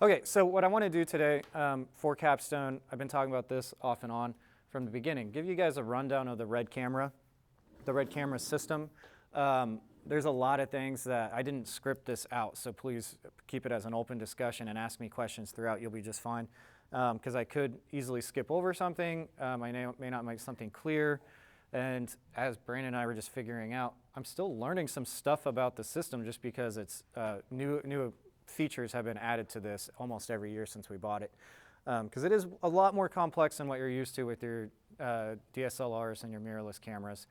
Okay, so what I want to do today for Capstone, I've been talking about this off and on from the beginning, give you guys a rundown of the Red camera system. There's a lot of things that I didn't script this out, so please keep it as an open discussion and ask me questions throughout. You'll be just fine, because I could easily skip over something. I may not make something clear, and as Brandon and I were just figuring out, I'm still learning some stuff about the system just because it's new features have been added to this almost every year since we bought it, because it is a lot more complex than what you're used to with your DSLRs and your mirrorless cameras.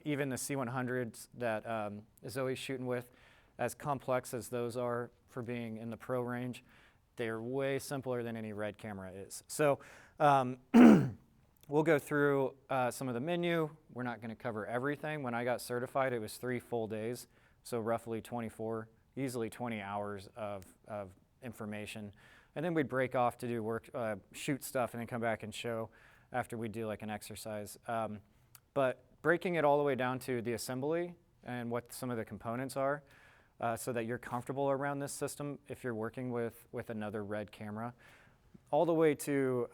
Even the C100s that Zoe's shooting with, as complex as those are for being in the pro range, they're way simpler than any Red camera is. So we'll go through some of the menu. We're not going to cover everything. When I got certified, it was 3 full days, so roughly 24, easily 20 hours of information. And then we'd break off to do work, shoot stuff, and then come back and show after we do like an exercise. But breaking it all the way down to the assembly and what some of the components are, so that you're comfortable around this system if you're working with another Red camera, all the way to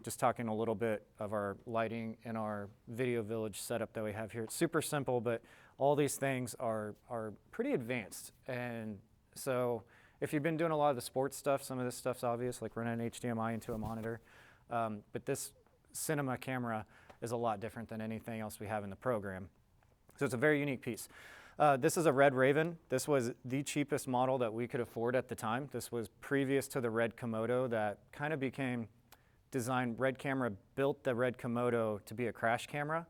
just talking a little bit of our lighting and our video village setup that we have here. It's super simple, but all these things are pretty advanced. And so if you've been doing a lot of the sports stuff, some of this stuff's obvious, like running an HDMI into a monitor, but this cinema camera is a lot different than anything else we have in the program. So it's a very unique piece. This is a Red Raven. This was the cheapest model that we could afford at the time. This was previous to the Red Komodo that kind of became designed. Red camera built the Red Komodo to be a crash camera,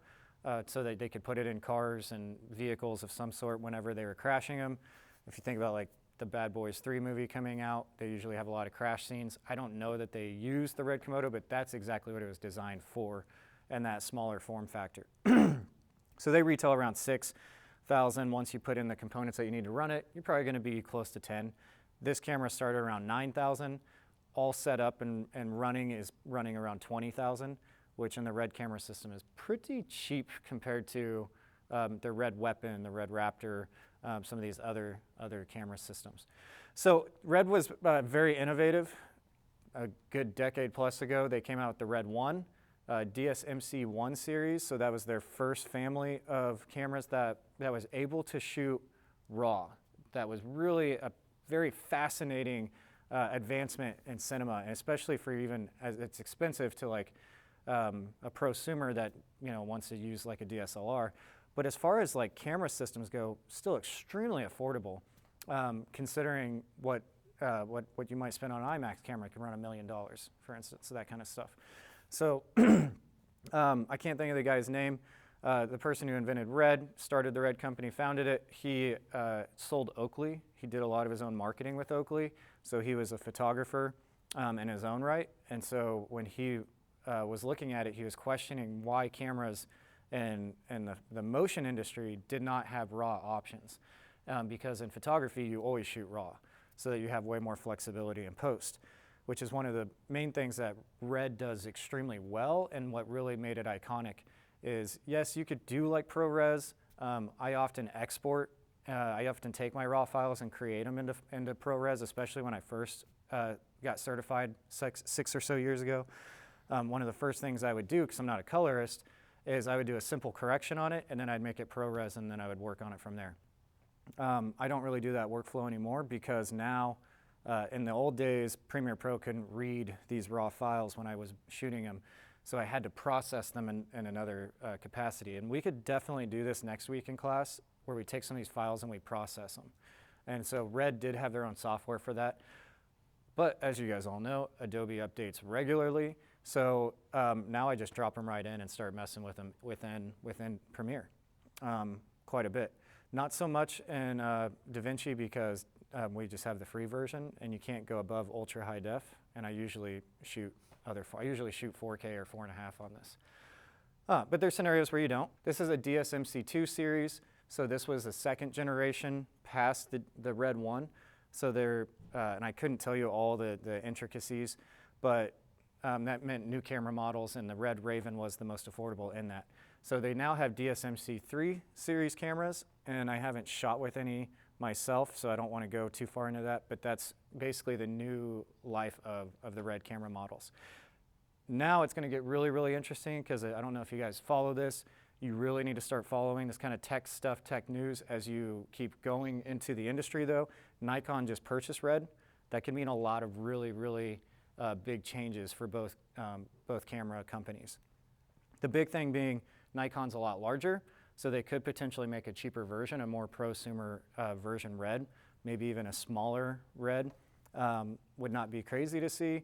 so that they could put it in cars and vehicles of some sort whenever they were crashing them. If you think about like the Bad Boys 3 movie coming out, they usually have a lot of crash scenes. I don't know that they used the Red Komodo, but that's exactly what it was designed for, and that smaller form factor. So they retail around $6,000. Once you put in the components that you need to run it, you're probably going to be close to 10. This camera started around $9,000. All set up and running is running around $20,000, which in the Red camera system is pretty cheap compared to the Red Weapon, the Red Raptor, some of these other camera systems. So Red was very innovative. A good decade plus ago, they came out with the Red 1. DSMC 1 series, so that was their first family of cameras that was able to shoot RAW. That was really a very fascinating advancement in cinema, and especially for even as it's expensive to like a prosumer that wants to use like a DSLR. But as far as like camera systems go, still extremely affordable, considering what you might spend on an IMAX camera. It can run $1 million, for instance, so that kind of stuff. So I can't think of the guy's name. The person who invented Red, started the Red company, founded it. He sold Oakley. He did a lot of his own marketing with Oakley. So he was a photographer in his own right. And so when he was looking at it, he was questioning why cameras and the motion industry did not have RAW options. Because in photography, you always shoot RAW so that you have way more flexibility in post, which is one of the main things that Red does extremely well, and what really made it iconic is, yes, you could do like ProRes. I often export. I often take my RAW files and create them into ProRes, especially when I first got certified 6 or so years ago. One of the first things I would do, because I'm not a colorist, is I would do a simple correction on it, and then I'd make it ProRes, and then I would work on it from there. I don't really do that workflow anymore because now, in the old days, Premiere Pro couldn't read these RAW files when I was shooting them, so I had to process them in another capacity. And we could definitely do this next week in class, where we take some of these files and we process them. And so Red did have their own software for that. But as you guys all know, Adobe updates regularly, so now I just drop them right in and start messing with them within Premiere quite a bit. Not so much in DaVinci because we just have the free version, and you can't go above ultra high def. And I usually shoot 4K or 4.5 on this. But there's scenarios where you don't. This is a DSMC 2 series, so this was the second generation past the Red 1. So and I couldn't tell you all the intricacies, but that meant new camera models, and the Red Raven was the most affordable in that. So they now have DSMC 3 series cameras, and I haven't shot with any myself, so I don't want to go too far into that, but that's basically the new life of the Red camera models. Now it's going to get really, really interesting because I don't know if you guys follow this. You really need to start following this kind of tech stuff, tech news as you keep going into the industry though. Nikon just purchased Red. That could mean a lot of really, really big changes for both camera companies. The big thing being Nikon's a lot larger, so they could potentially make a cheaper version, a more prosumer version Red, maybe even a smaller Red. Would not be crazy to see.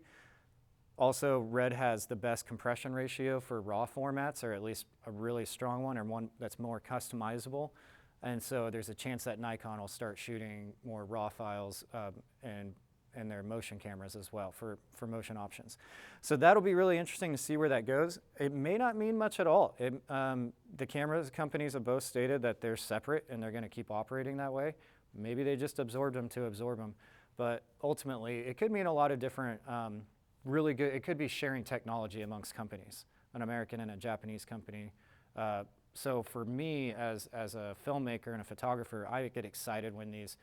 Also, Red has the best compression ratio for RAW formats, or at least a really strong one, or one that's more customizable. And so there's a chance that Nikon will start shooting more RAW files and their motion cameras as well for motion options. So that'll be really interesting to see where that goes. It may not mean much at all. The camera companies have both stated that they're separate and they're going to keep operating that way. Maybe they just absorbed them to absorb them. But ultimately, it could mean a lot of different really good, it could be sharing technology amongst companies, an American and a Japanese company. So for me, as a filmmaker and a photographer, I get excited when these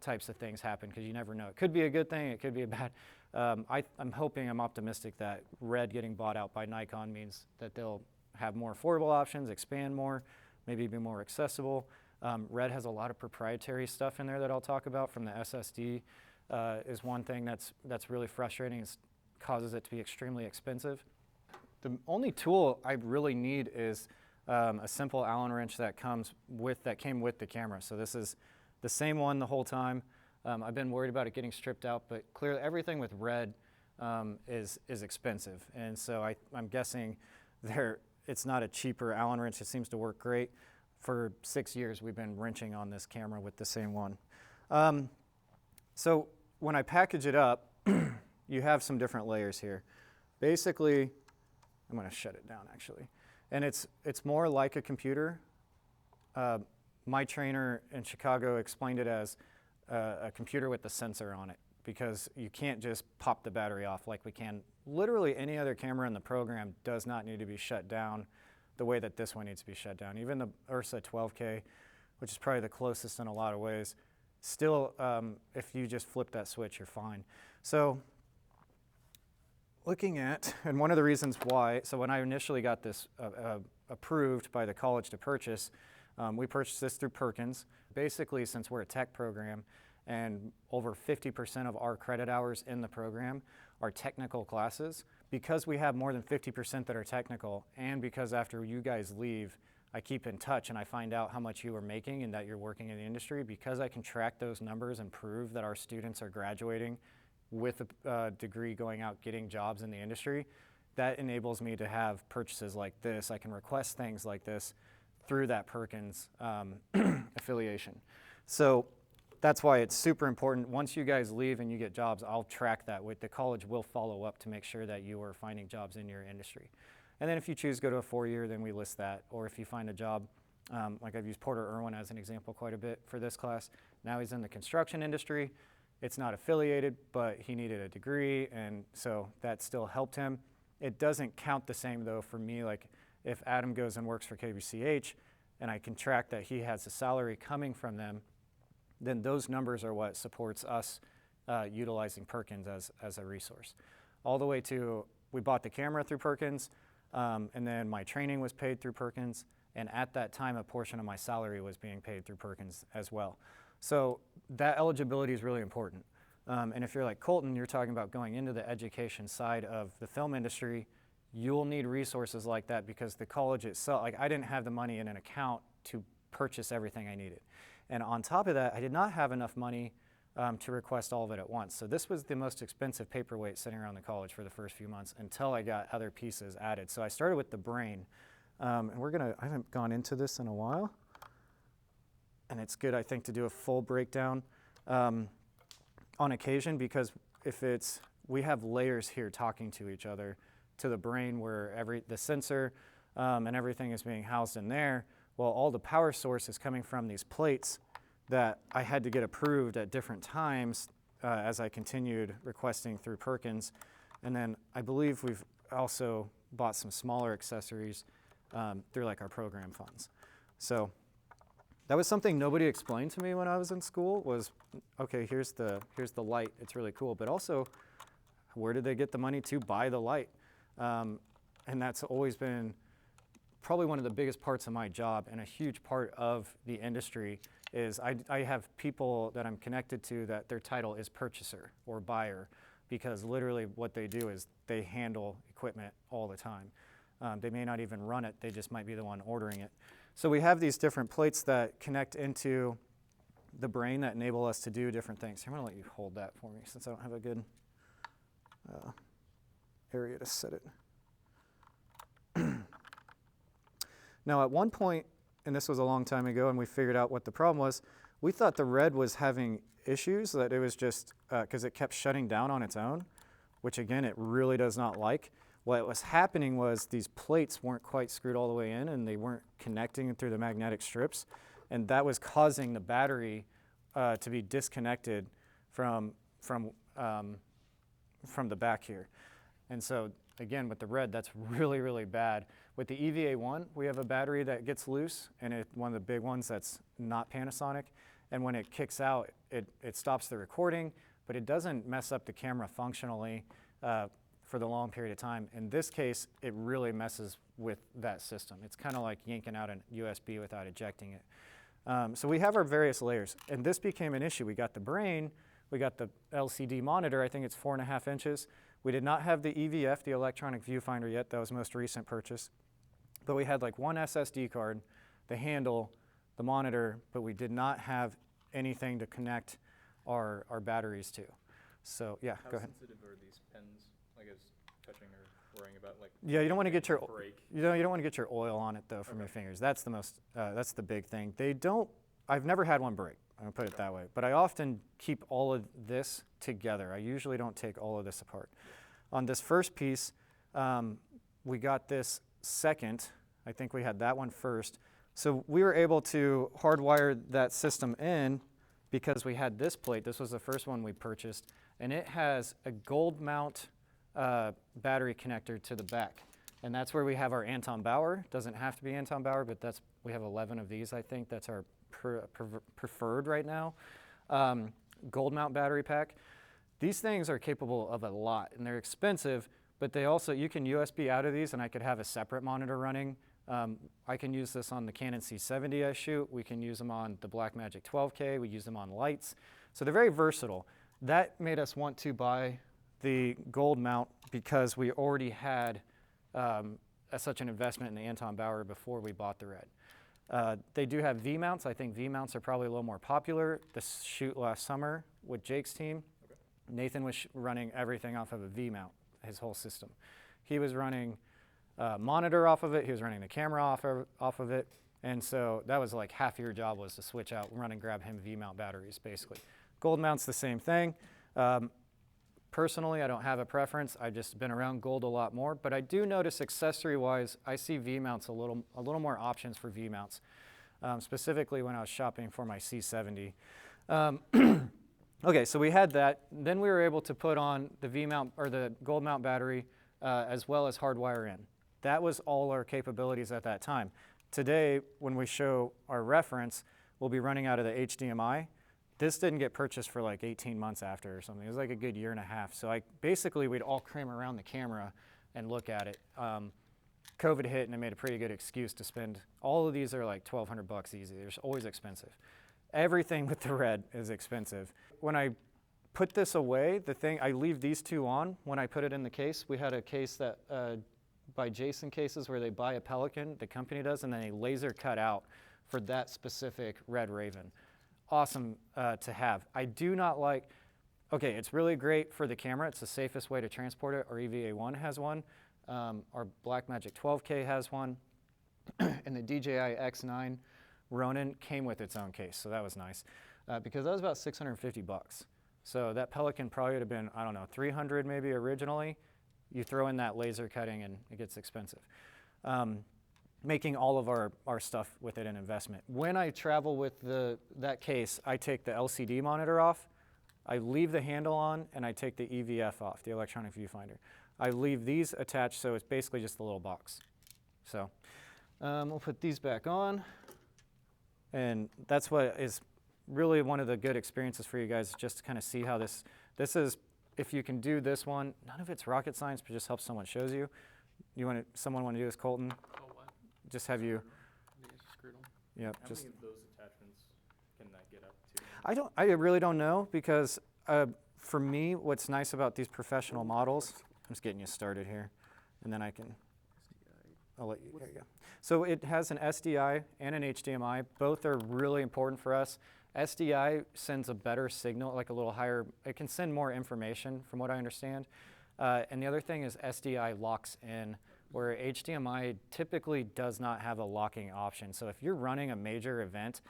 types of things happen because you never know. It could be a good thing, it could be a bad. I'm optimistic that Red getting bought out by Nikon means that they'll have more affordable options, expand more, maybe be more accessible. Red has a lot of proprietary stuff in there that I'll talk about from the SSD. Is one thing that's really frustrating. It causes it to be extremely expensive. The only tool I really need is a simple Allen wrench that came with the camera. So this is the same one the whole time. I've been worried about it getting stripped out, but clearly everything with Red is expensive, and so I'm guessing it's not a cheaper Allen wrench. It seems to work great. For 6 years, we've been wrenching on this camera with the same one. So when I package it up, you have some different layers here. Basically, I'm going to shut it down actually, and it's more like a computer. My trainer in Chicago explained it as a computer with a sensor on it, because you can't just pop the battery off like we can. Literally any other camera in the program does not need to be shut down the way that this one needs to be shut down. Even the Ursa 12K, which is probably the closest in a lot of ways, still, if you just flip that switch, you're fine. So looking at, and one of the reasons why, so when I initially got this approved by the college to purchase, we purchased this through Perkins. Basically, since we're a tech program and over 50% of our credit hours in the program are technical classes, because we have more than 50% that are technical, and because after you guys leave, I keep in touch and I find out how much you are making and that you're working in the industry, because I can track those numbers and prove that our students are graduating with a degree, going out getting jobs in the industry, that enables me to have purchases like this. I can request things like this through that Perkins affiliation. So that's why it's super important. Once you guys leave and you get jobs, I'll track that. The college will follow up to make sure that you are finding jobs in your industry. And then if you choose to go to a 4-year, then we list that. Or if you find a job, like I've used Porter Irwin as an example quite a bit for this class. Now he's in the construction industry. It's not affiliated, but he needed a degree, and so that still helped him. It doesn't count the same though for me. Like if Adam goes and works for KBCH and I can track that he has a salary coming from them, then those numbers are what supports us utilizing Perkins as a resource. All the way to, we bought the camera through Perkins, and then my training was paid through Perkins, and at that time a portion of my salary was being paid through Perkins as well. So that eligibility is really important. And if you're like Colton, you're talking about going into the education side of the film industry, you'll need resources like that, because the college itself, like I didn't have the money in an account to purchase everything I needed. And on top of that, I did not have enough money to request all of it at once. So this was the most expensive paperweight sitting around the college for the first few months until I got other pieces added. So I started with the brain. And I haven't gone into this in a while. And it's good, I think, to do a full breakdown on occasion, because we have layers here talking to each other, to the brain where the sensor and everything is being housed in there. Well, all the power source is coming from these plates that I had to get approved at different times as I continued requesting through Perkins. And then I believe we've also bought some smaller accessories through like our program funds. So That was something nobody explained to me when I was in school was, okay, here's the light, it's really cool, but also where did they get the money to buy the light? And that's always been probably one of the biggest parts of my job, and a huge part of the industry is I have people that I'm connected to that their title is purchaser or buyer, because literally what they do is they handle equipment all the time. They may not even run it, they just might be the one ordering it. So we have these different plates that connect into the brain that enable us to do different things. I'm gonna let you hold that for me since I don't have a good area to set it. Now at one point, and this was a long time ago, and we figured out what the problem was, we thought the red was having issues, that it was just because it kept shutting down on its own, which again, it really does not like. What was happening was these plates weren't quite screwed all the way in, and they weren't connecting through the magnetic strips, and that was causing the battery to be disconnected from the back here. And so again, with the red, that's really, really bad. With the EVA1, we have a battery that gets loose, and one of the big ones that's not Panasonic, and when it kicks out, it stops the recording, but it doesn't mess up the camera functionally for the long period of time. In this case, it really messes with that system. It's kind of like yanking out a USB without ejecting it. So we have our various layers, and this became an issue. We got the brain, we got the LCD monitor, I think it's 4.5 inches. We did not have the EVF, the electronic viewfinder yet, that was most recent purchase. But we had like one SSD card, the handle, the monitor, but we did not have anything to connect our batteries to. So yeah, go ahead. How sensitive are these pens, I guess, touching or worrying about, like? Yeah, you don't want to get your break. you don't want to get your oil on it though from your fingers. That's the most that's the big thing. They don't. I've never had one break. I'm gonna put it that way. But I often keep all of this together. I usually don't take all of this apart. On this first piece, we got this second. I think we had that one first. So we were able to hardwire that system in because we had this plate. This was the first one we purchased, and it has a gold mount battery connector to the back. And that's where we have our Anton Bauer. Doesn't have to be Anton Bauer, but we have 11 of these, I think. That's our preferred right now. Gold mount battery pack. These things are capable of a lot, and they're expensive, but they also, you can USB out of these, and I could have a separate monitor running. I can use this on the Canon C70 I shoot. We can use them on the Blackmagic 12K. We use them on lights. So they're very versatile. That made us want to buy the gold mount because we already had such an investment in the Anton Bauer before we bought the red. They do have V-mounts. I think V-mounts are probably a little more popular. This shoot last summer with Jake's team, okay. Nathan was running everything off of a V-mount, his whole system. He was running monitor off of it. He was running the camera off of it. And so that was like half your job was to switch out, run and grab him V-mount batteries, basically. Gold mount's the same thing. Personally, I don't have a preference. I've just been around gold a lot more, but I do notice accessory-wise, I see V-mounts a little more options for V-mounts, specifically when I was shopping for my C70. Okay, so we had that. Then we were able to put on the V-mount or the gold mount battery as well as hardwire in. That was all our capabilities at that time. Today, when we show our reference, we'll be running out of the HDMI. This didn't get purchased for like 18 months after or something. It was like a good 1.5 years. So basically, we'd all cram around the camera and look at it. COVID hit, and it made a pretty good excuse to spend. All of these are like $1,200 easy. They're always expensive. Everything with the red is expensive. When I put this away, I leave these two on. When I put it in the case, we had a case that by Jason Cases where they buy a Pelican, the company does, and then they laser cut out for that specific red Raven. Awesome to have. I do not like, okay, it's really great for the camera. It's the safest way to transport it. Our EVA1 has one. Our Blackmagic 12K has one. And the DJI X9 Ronin came with its own case, so that was nice. Because that was about $650. So that Pelican probably would have been, I don't know, $300 maybe originally. You throw in that laser cutting and it gets expensive. Making all of our stuff with it an investment. When I travel with that case, I take the LCD monitor off, I leave the handle on, and I take the EVF off, the electronic viewfinder. I leave these attached, so it's basically just a little box. So we'll put these back on. And that's what is really one of the good experiences for you guys, just to kind of see how this is, if you can do this one, none of it's rocket science, but just helps someone shows you. Someone want to do this, Colton? Oh, what? Just have you, Yeah, just screwed them. yep. How Just, many of those attachments can that get up to? I really don't know, because for me, what's nice about these professional models, I'm just getting you started here, and then I'll let you, here you go. So it has an SDI and an HDMI. Both are really important for us. SDI sends a better signal, like a little higher, it can send more information from what I understand. And the other thing is SDI locks in, where HDMI typically does not have a locking option. So if you're running a major event,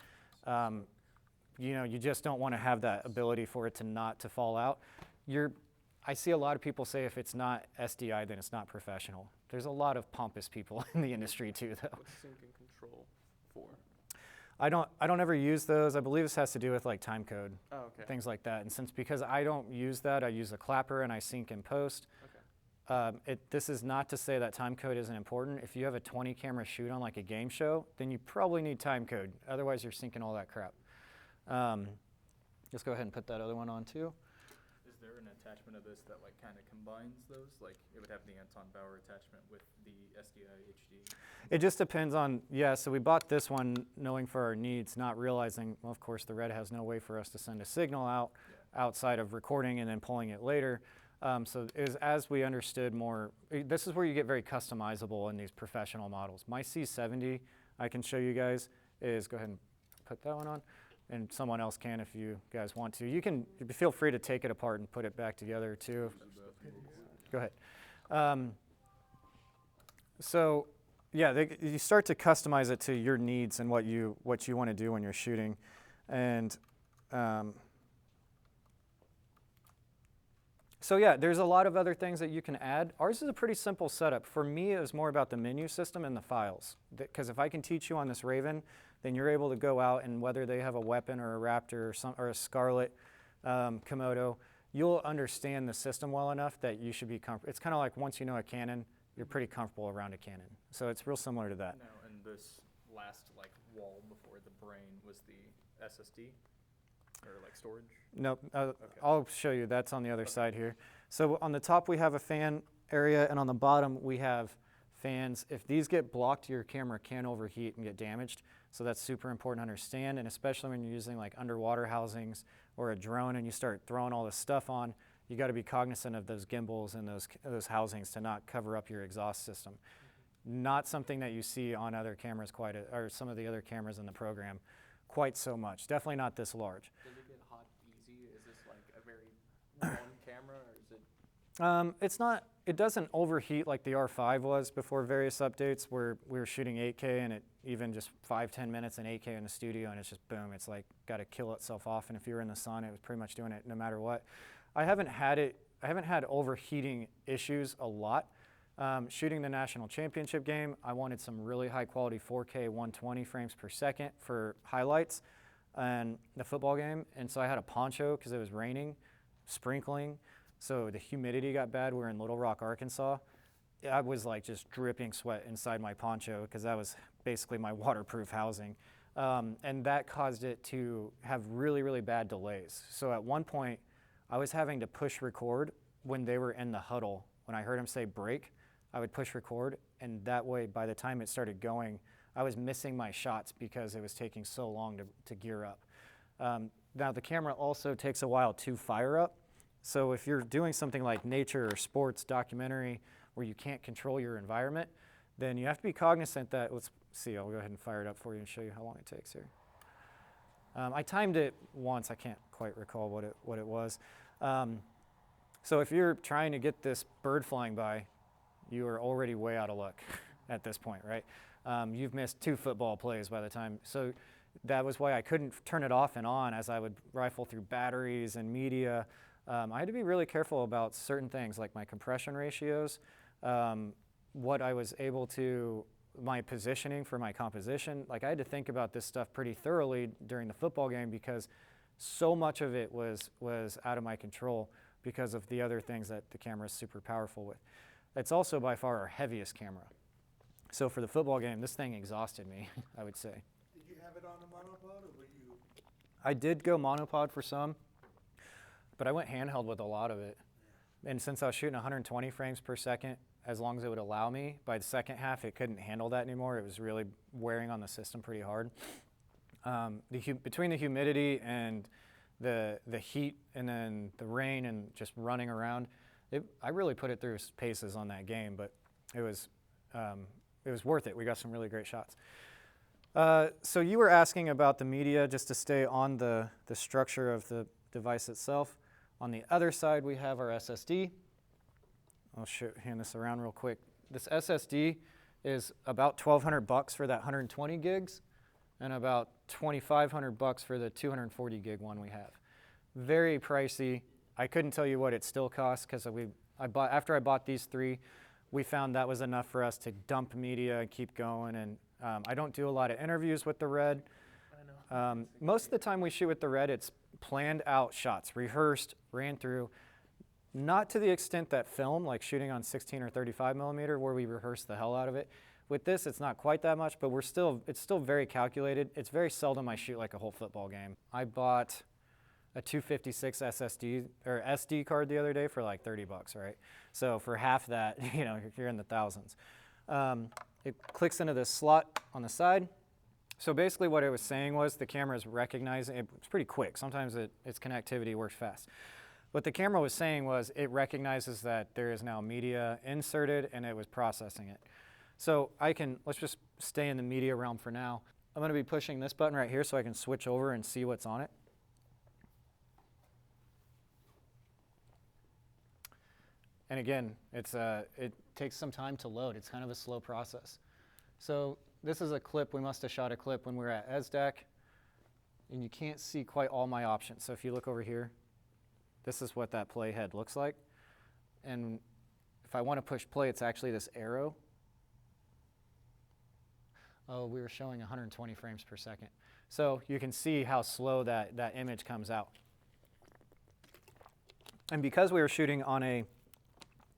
you just don't want to have that ability for it to fall out. I see a lot of people say if it's not SDI, then it's not professional. There's a lot of pompous people in the industry too, though. What's sync and control for? I don't ever use those. I believe this has to do with like time code, Oh, okay. things like that. And because I don't use that, I use a clapper and I sync in post. Okay. This is not to say that time code isn't important. If you have a 20 camera shoot on like a game show, then you probably need time code. Otherwise, you're syncing all that crap. Let's go ahead and put that other one on too. Is there an attachment of this that like kind of combines those? Like it would have the Anton Bauer attachment with the SDI HD? It just depends on, so we bought this one knowing for our needs, not realizing, well, of course, the Red has no way for us to send a signal out outside of recording and then pulling it later. So as we understood more, this is where you get very customizable in these professional models. My C70, I can show you guys, go ahead and put that one on, and someone else can if you guys want to. You can feel free to take it apart and put it back together too. Go ahead. So you start to customize it to your needs and what you want to do when you're shooting. And there's a lot of other things that you can add. Ours is a pretty simple setup. For me, it was more about the menu system and the files. Because if I can teach you on this Raven, then you're able to go out and whether they have a weapon or a Raptor or a Scarlet Komodo, you'll understand the system well enough that you should be comfortable. It's kind of like once you know a Canon, you're pretty comfortable around a Canon. So it's real similar to that. No, and this last like wall before the brain was the SSD or like storage? Nope, Okay. I'll show you. That's on the other side here. So on the top we have a fan area, and on the bottom we have fans. If these get blocked, your camera can overheat and get damaged. So that's super important to understand, and especially when you're using like underwater housings or a drone and you start throwing all this stuff on, you got to be cognizant of those gimbals and those housings to not cover up your exhaust system. Not something that you see on other cameras or some of the other cameras in the program quite so much. Definitely not this large. Does it get hot easy? Is this like a very one camera, or is it? It doesn't overheat like the R5 was before various updates, where we were shooting 8K and it even just 5-10 minutes in 8K in the studio and it's just boom, it's like got to kill itself off. And if you were in the sun, it was pretty much doing it no matter what. I haven't had overheating issues a lot. Shooting the national championship game, I wanted some really high quality 4K 120 frames per second for highlights and the football game. And so I had a poncho because it was raining, sprinkling. So the humidity got bad. We were in Little Rock, Arkansas. I was like just dripping sweat inside my poncho because that was basically my waterproof housing. And that caused it to have really, really bad delays. So at one point, I was having to push record when they were in the huddle. When I heard him say break, I would push record, and that way, by the time it started going, I was missing my shots because it was taking so long to gear up. Now, the camera also takes a while to fire up. So if you're doing something like nature or sports documentary where you can't control your environment, then you have to be cognizant that, let's see, I'll go ahead and fire it up for you and show you how long it takes here. I timed it once. I can't quite recall what it was. So if you're trying to get this bird flying by, you are already way out of luck at this point, right? You've missed 2 football plays by the time. So that was why I couldn't turn it off and on as I would rifle through batteries and media. I had to be really careful about certain things like my compression ratios, what I was able to, my positioning for my composition. Like I had to think about this stuff pretty thoroughly during the football game because so much of it was out of my control because of the other things that the camera is super powerful with. It's also by far our heaviest camera. So for the football game, this thing exhausted me, I would say. Did you have have it on the monopod, or were you? I did go monopod for some, but I went handheld with a lot of it. And since I was shooting 120 frames per second, as long as it would allow me, by the second half it couldn't handle that anymore. It was really wearing on the system pretty hard. Between the humidity and the heat and then the rain and just running around, I really put it through its paces on that game, but it was worth it. We got some really great shots. So you were asking about the media, just to stay on the structure of the device itself. On the other side, we have our SSD. I'll hand this around real quick. This SSD is about $1,200 for that 120 gigs and about $2,500 for the 240 gig one we have. Very pricey. I couldn't tell you what it still costs because after I bought these three, we found that was enough for us to dump media and keep going. And I don't do a lot of interviews with the Red. Most of the time we shoot with the Red, it's planned out shots, rehearsed, ran through. Not to the extent that film, like shooting on 16 or 35 millimeter, where we rehearse the hell out of it. With this, it's not quite that much, but it's still very calculated. It's very seldom I shoot like a whole football game. I bought a 256 SSD or SD card the other day for like $30, right? So for half that, you're in the thousands. It clicks into this slot on the side. So basically what it was saying was the camera is recognizing, it's pretty quick. Sometimes its connectivity works fast. What the camera was saying was it recognizes that there is now media inserted and it was processing it. So let's just stay in the media realm for now. I'm going to be pushing this button right here so I can switch over and see what's on it. And again, it takes some time to load. It's kind of a slow process. So this is a clip. We must have shot a clip when we were at ESDAC. And you can't see quite all my options. So if you look over here, this is what that playhead looks like. And if I want to push play, it's actually this arrow. Oh, we were showing 120 frames per second. So you can see how slow that image comes out. And because we were shooting on a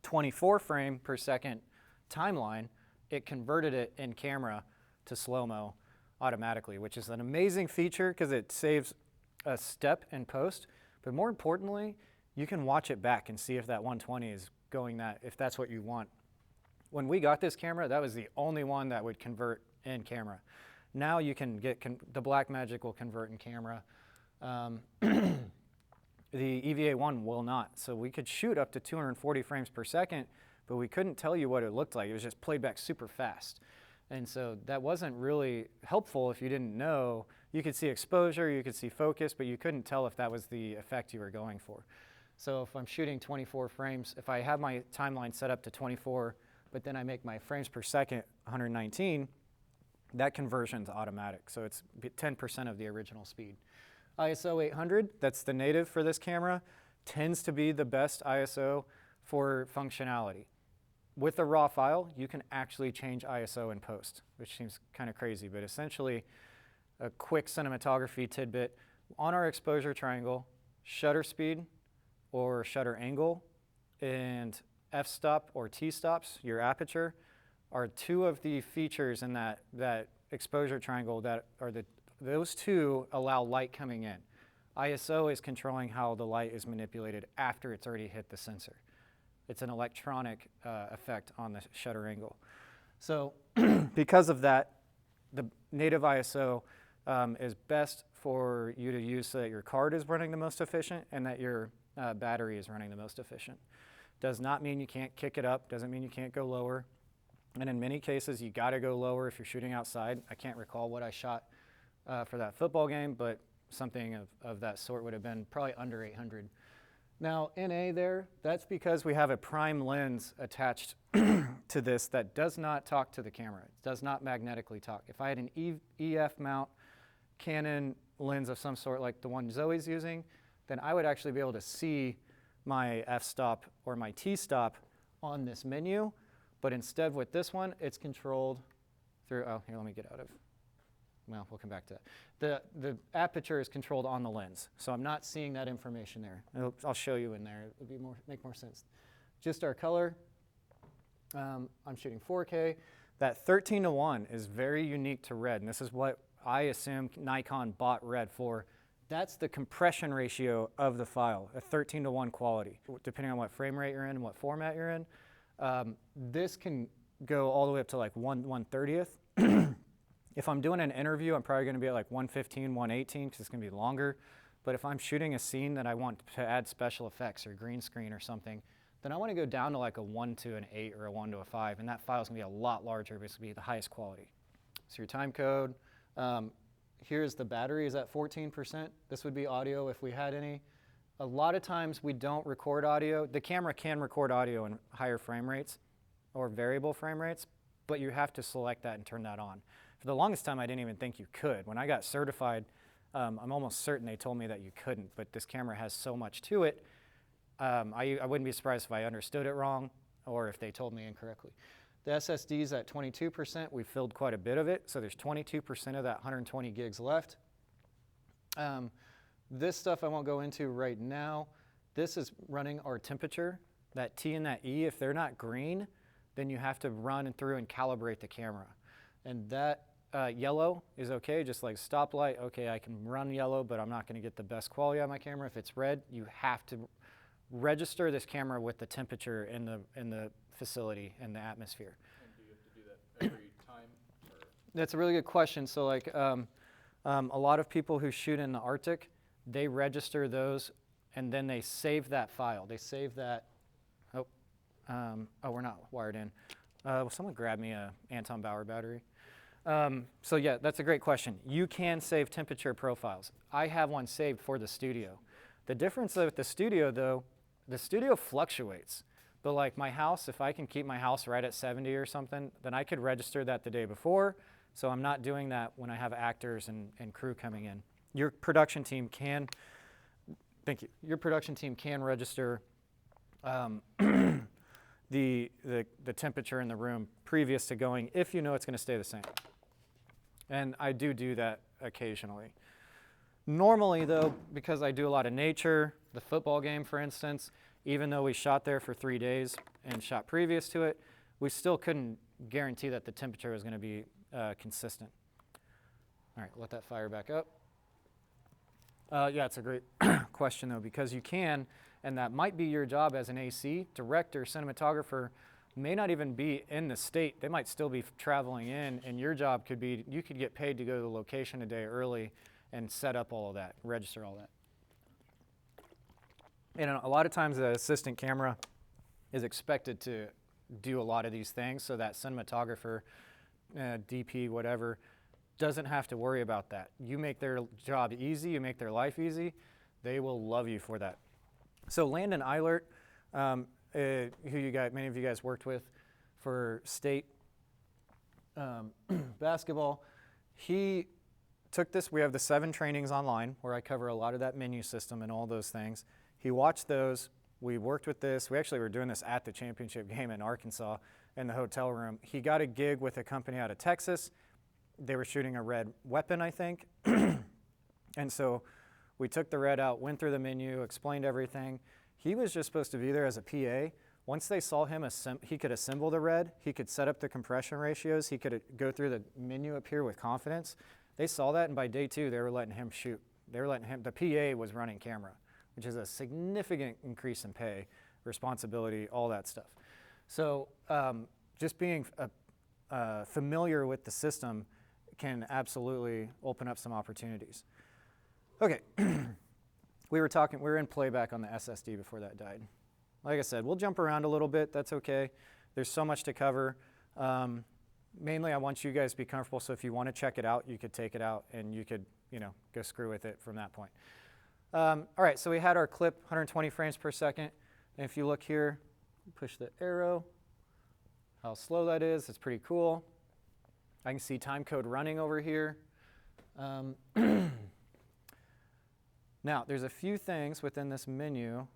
24 frame per second timeline, it converted it in camera to slow-mo automatically, which is an amazing feature because it saves a step in post. But more importantly, you can watch it back and see if that 120 is going if that's what you want. When we got this camera, that was the only one that would convert in camera. Now you can get, the Blackmagic will convert in camera. The EVA-1 will not. So we could shoot up to 240 frames per second, but we couldn't tell you what it looked like. It was just played back super fast. And so that wasn't really helpful if you didn't know. You could see exposure, you could see focus, but you couldn't tell if that was the effect you were going for. So if I'm shooting 24 frames, if I have my timeline set up to 24, but then I make my frames per second 119, that conversion's automatic. So it's 10% of the original speed. ISO 800, that's the native for this camera, tends to be the best ISO for functionality. With a RAW file, you can actually change ISO in post, which seems kind of crazy, but essentially a quick cinematography tidbit. On our exposure triangle, shutter speed or shutter angle and f-stop or t-stops, your aperture, are two of the features in that exposure triangle that are those two allow light coming in. ISO is controlling how the light is manipulated after it's already hit the sensor. It's an electronic effect on the shutter angle. So because of that, the native ISO is best for you to use so that your card is running the most efficient and that your battery is running the most efficient. Does not mean you can't kick it up, doesn't mean you can't go lower. And in many cases, you gotta go lower if you're shooting outside. I can't recall what I shot for that football game, but something of that sort would have been probably under 800. Now, NA there, that's because we have a prime lens attached to this that does not talk to the camera. It does not magnetically talk. If I had an EF mount Canon lens of some sort like the one Zoe's using, then I would actually be able to see my f-stop or my t-stop on this menu. But instead with this one, it's controlled through, oh, here, let me get out of, well, we'll come back to that. The aperture is controlled on the lens, so I'm not seeing that information there. I'll show you in there. It'll make more sense. Just our color. I'm shooting 4K. That 13:1 is very unique to Red, and this is what I assume Nikon bought red for. That's the compression ratio of the file, a 13:1 quality, depending on what frame rate you're in and what format you're in. This can go all the way up to like 1/130th. If I'm doing an interview, I'm probably going to be at like 115, 118 because it's going to be longer. But if I'm shooting a scene that I want to add special effects or green screen or something, then I want to go down to like a 1 to an 8 or a 1 to a 5, and that file is going to be a lot larger, but it's going to be the highest quality. So your time code, here's the battery is at 14%. This would be audio if we had any. A lot of times we don't record audio. The camera can record audio in higher frame rates or variable frame rates, but you have to select that and turn that on. For the longest time, I didn't even think you could. When I got certified, I'm almost certain they told me that you couldn't, but this camera has so much to it, I wouldn't be surprised if I understood it wrong or if they told me incorrectly. The SSD's at 22%. We filled quite a bit of it, so there's 22% of that 120 gigs left. This stuff I won't go into right now. This is running our temperature. That T and that E, if they're not green, then you have to run through and calibrate the camera. And that yellow is okay, just like stoplight. Okay, I can run yellow, but I'm not going to get the best quality on my camera. If it's red, you have to register this camera with the temperature in the facility and the atmosphere. And do you have to do that every time? Or? That's a really good question. So like a lot of people who shoot in the Arctic, they register those and then they save that file. They save that. Oh, we're not wired in. Will someone grab me a Anton Bauer battery? So yeah, that's a great question. You can save temperature profiles. I have one saved for the studio. The difference with the studio though, the studio fluctuates. But like my house, if I can keep my house right at 70 or something, then I could register that the day before. So I'm not doing that when I have actors and crew coming in. Your production team can, thank you, your production team can register the temperature in the room previous to going if you know it's going to stay the same. And I do that occasionally. Normally though, because I do a lot of nature, the football game for instance, even though we shot there for 3 days and shot previous to it, we still couldn't guarantee that the temperature was going to be consistent. All right, let that fire back up. Yeah, it's a great question though, because you can, and that might be your job as an AC, director, cinematographer, may not even be in the state. They might still be traveling in, and your job could be, you could get paid to go to the location a day early and set up all of that, register all that. And a lot of times the assistant camera is expected to do a lot of these things, so that cinematographer, DP, whatever, doesn't have to worry about that. You make their job easy, you make their life easy, they will love you for that. So Landon Eilert, who you guys, many of you guys worked with for state basketball, he took this. We have the 7 trainings online where I cover a lot of that menu system and all those things. He watched those. We worked with this. We actually were doing this at the championship game in Arkansas in the hotel room. He got a gig with a company out of Texas. They were shooting a red weapon, I think. And so we took the red out, went through the menu, explained everything. He was just supposed to be there as a PA. Once they saw him, he could assemble the red. He could set up the compression ratios. He could go through the menu up here with confidence. They saw that, and by day 2, they were letting him shoot. They were letting him, the PA was running camera, which is a significant increase in pay, responsibility, all that stuff. So just being familiar with the system can absolutely open up some opportunities. Okay, we were in playback on the SSD before that died. Like I said, we'll jump around a little bit, that's okay. There's so much to cover. Mainly I want you guys to be comfortable, so if you want to check it out, you could take it out and you could, go screw with it from that point. All right, so we had our clip, 120 frames per second. And if you look here, push the arrow, how slow that is, it's pretty cool. I can see time code running over here. Now, there's a few things within this menu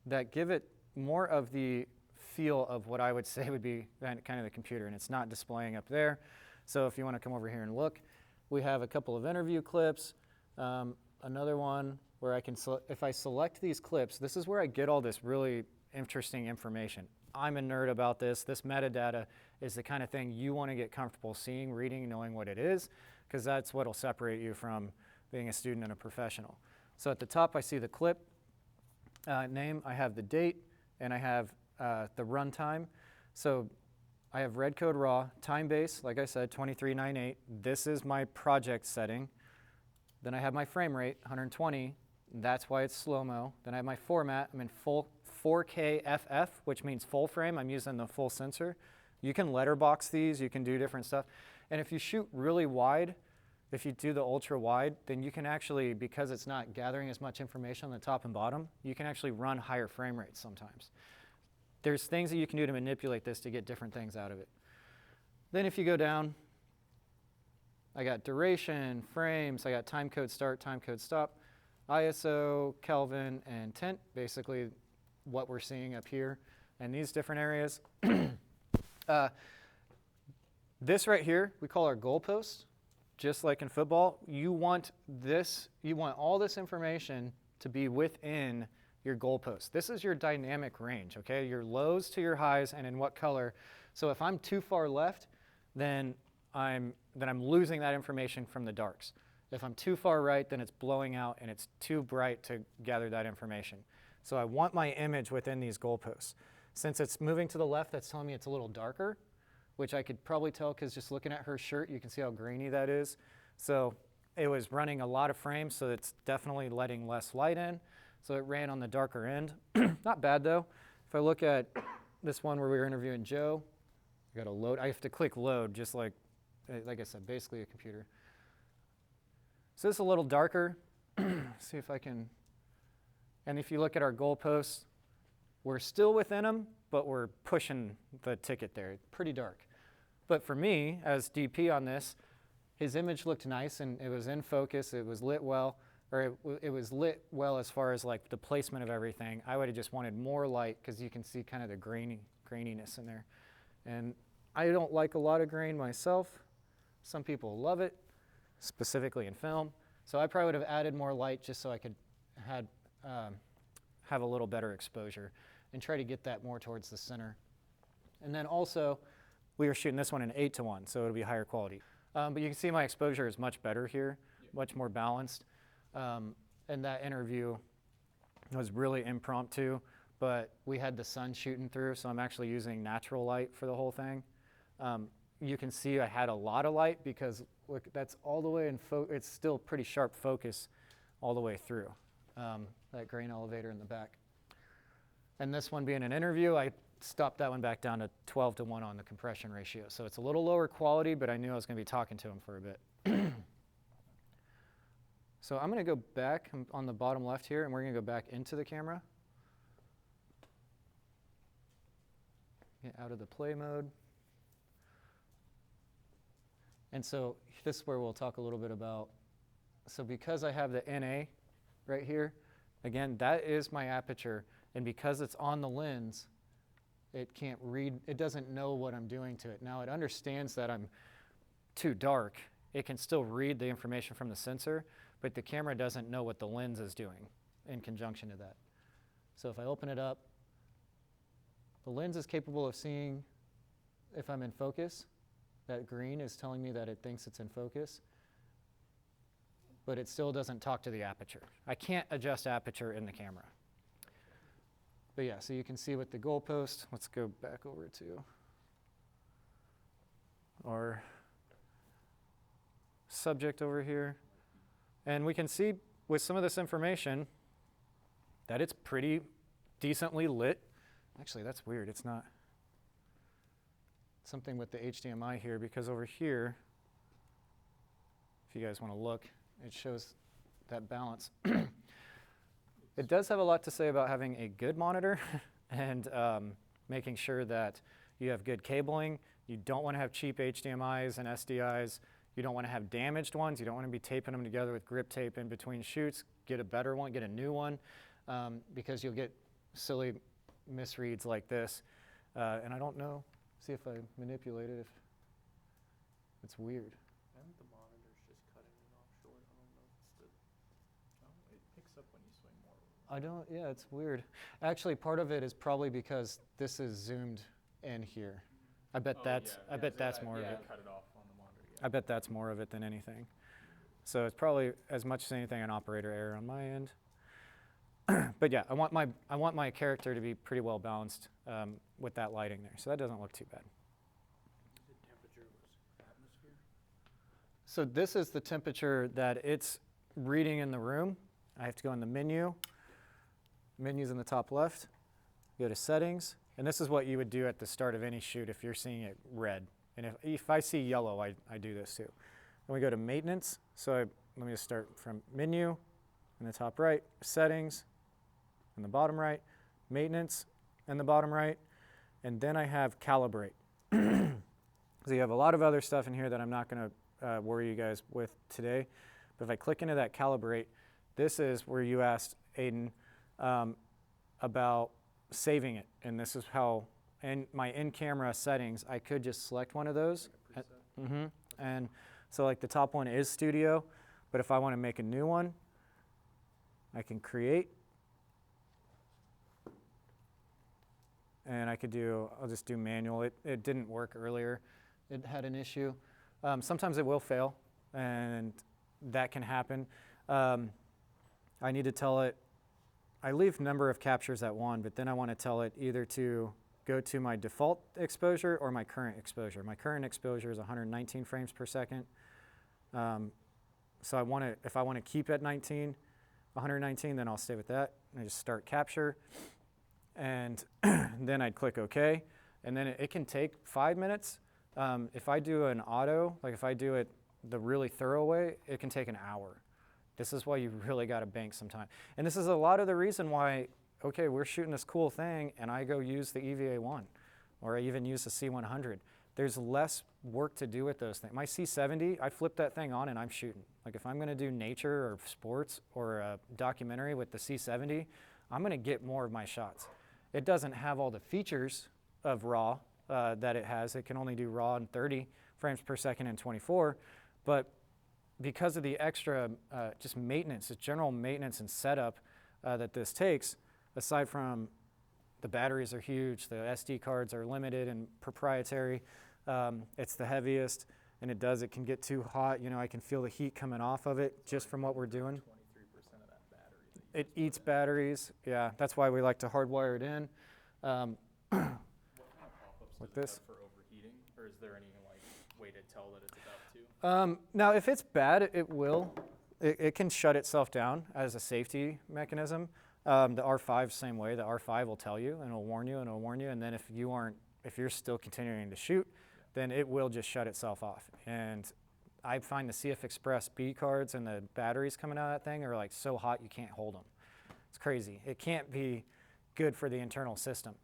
that give it more of the feel of what I would say would be kind of the computer, and it's not displaying up there. So if you want to come over here and look, we have a couple of interview clips. Another one where I can, if I select these clips, this is where I get all this really interesting information. I'm a nerd about this. This metadata is the kind of thing you want to get comfortable seeing, reading, knowing what it is, because that's what will separate you from being a student and a professional. So at the top, I see the clip name, I have the date, and I have the runtime. So I have red code raw, time base, like I said, 2398. This is my project setting. Then I have my frame rate, 120. That's why it's slow-mo. Then I have my format. I'm in full 4K FF, which means full frame. I'm using the full sensor. You can letterbox these. You can do different stuff. And if you shoot really wide, if you do the ultra wide, then you can actually, because it's not gathering as much information on the top and bottom, you can actually run higher frame rates sometimes. There's things that you can do to manipulate this to get different things out of it. Then if you go down, I got duration, frames, I got time code start, time code stop, ISO, Kelvin, and tint, basically what we're seeing up here in these different areas. This right here, we call our goalpost. Just like in football, you want all this information to be within your goalpost. This is your dynamic range, okay? Your lows to your highs and in what color. So if I'm too far left, then I'm losing that information from the darks. If I'm too far right, then it's blowing out and it's too bright to gather that information. So I want my image within these goalposts. Since it's moving to the left, that's telling me it's a little darker, which I could probably tell because just looking at her shirt, you can see how grainy that is. So it was running a lot of frames, so it's definitely letting less light in. So it ran on the darker end. Not bad though. If I look at this one where we were interviewing Joe, I got to load. I have to click load, just like I said, basically a computer. So this is a little darker. See if I can. And if you look at our goalposts, we're still within them, but we're pushing the ticket there. Pretty dark. But for me, as DP on this, his image looked nice and it was in focus. It was lit well. Or it was lit well as far as like the placement of everything. I would have just wanted more light because you can see kind of the graininess in there. And I don't like a lot of grain myself. Some people love it, specifically in film. So I probably would have added more light just so I could have a little better exposure and try to get that more towards the center. And then also, we were shooting this one in 8:1, so it'll be higher quality. But you can see my exposure is much better here, much more balanced. And that interview was really impromptu, but we had the sun shooting through, so I'm actually using natural light for the whole thing. You can see I had a lot of light because look, that's all the way in it's still pretty sharp focus all the way through, that grain elevator in the back. And this one being an interview, I stopped that one back down to 12:1 on the compression ratio. So it's a little lower quality, but I knew I was going to be talking to him for a bit. So I'm going to go back on the bottom left here, and we're going to go back into the camera. Get out of the play mode. And so this is where we'll talk a little bit about, so because I have the NA right here, again, that is my aperture. And because it's on the lens, it can't read, it doesn't know what I'm doing to it. Now it understands that I'm too dark. It can still read the information from the sensor, but the camera doesn't know what the lens is doing in conjunction to that. So if I open it up, the lens is capable of seeing if I'm in focus. That green is telling me that it thinks it's in focus, but it still doesn't talk to the aperture. I can't adjust aperture in the camera. But yeah, so you can see with the goalpost, let's go back over to our subject over here. And we can see with some of this information that it's pretty decently lit. Actually, that's weird. It's not something with the HDMI here, because over here, if you guys want to look, it shows that balance. It does have a lot to say about having a good monitor and making sure that you have good cabling. You don't want to have cheap HDMIs and SDIs. You don't want to have damaged ones. You don't want to be taping them together with grip tape in between shoots. Get a better one, get a new one, because you'll get silly misreads like this. And I don't know, see if I manipulate it, if it's weird. I think the monitor's just cutting it off short. I don't know if it's the, oh, it picks up when you swing more. I don't, yeah, it's weird. Actually, part of it is probably because this is zoomed in here. I bet that's more of it. Cut it off on the monitor, I bet that's more of it than anything. So it's probably as much as anything an operator error on my end. But yeah, I want my character to be pretty well balanced with that lighting there. So that doesn't look too bad. The temperature was atmosphere? So this is the temperature that it's reading in the room. I have to go in the menu. Menu's in the top left. Go to settings. And this is what you would do at the start of any shoot if you're seeing it red. And if I see yellow, I do this too. Then we go to maintenance. So let me just start from menu in the top right, settings in the bottom right, maintenance in the bottom right, and then I have calibrate. So you have a lot of other stuff in here that I'm not going to worry you guys with today. But if I click into that calibrate, this is where you asked Aiden about saving it. And this is how, in my in-camera settings, I could just select one of those. Like a preset? And so like the top one is studio, but if I want to make a new one, I can create. And I could do, I'll just do manual. It didn't work earlier. It had an issue. Sometimes it will fail, and that can happen. I need to tell it, I leave number of captures at 1, but then I want to tell it either to go to my default exposure or my current exposure. My current exposure is 119 frames per second. So if I want to keep at 119, then I'll stay with that. I just start capture. And then I'd click OK, and then it can take 5 minutes. If I do an auto, like if I do it the really thorough way, it can take an hour. This is why you really got to bank some time. And this is a lot of the reason why, okay, we're shooting this cool thing, and I go use the EVA-1, or I even use the C100. There's less work to do with those things. My C70, I flip that thing on and I'm shooting. Like if I'm going to do nature or sports or a documentary with the C70, I'm going to get more of my shots. It doesn't have all the features of RAW that it has. It can only do RAW in 30 frames per second and 24, but because of the extra just maintenance, the general maintenance and setup that this takes, aside from the batteries are huge, the SD cards are limited and proprietary, it's the heaviest, and it can get too hot. You know, I can feel the heat coming off of it just from what we're doing. 23% of that battery. It eats batteries. Yeah, that's why we like to hardwire it in. What kind of pop-ups Like does it this. have for overheating, or is there any like way to tell that it's about to? Now, if it's bad, it will. It can shut itself down as a safety mechanism. The R5, same way. The R5 will tell you, and it'll warn you, and it'll warn you. And then if you're still continuing to shoot, then it will just shut itself off. And I find the CF Express B cards and the batteries coming out of that thing are like so hot you can't hold them. It's crazy. It can't be good for the internal system.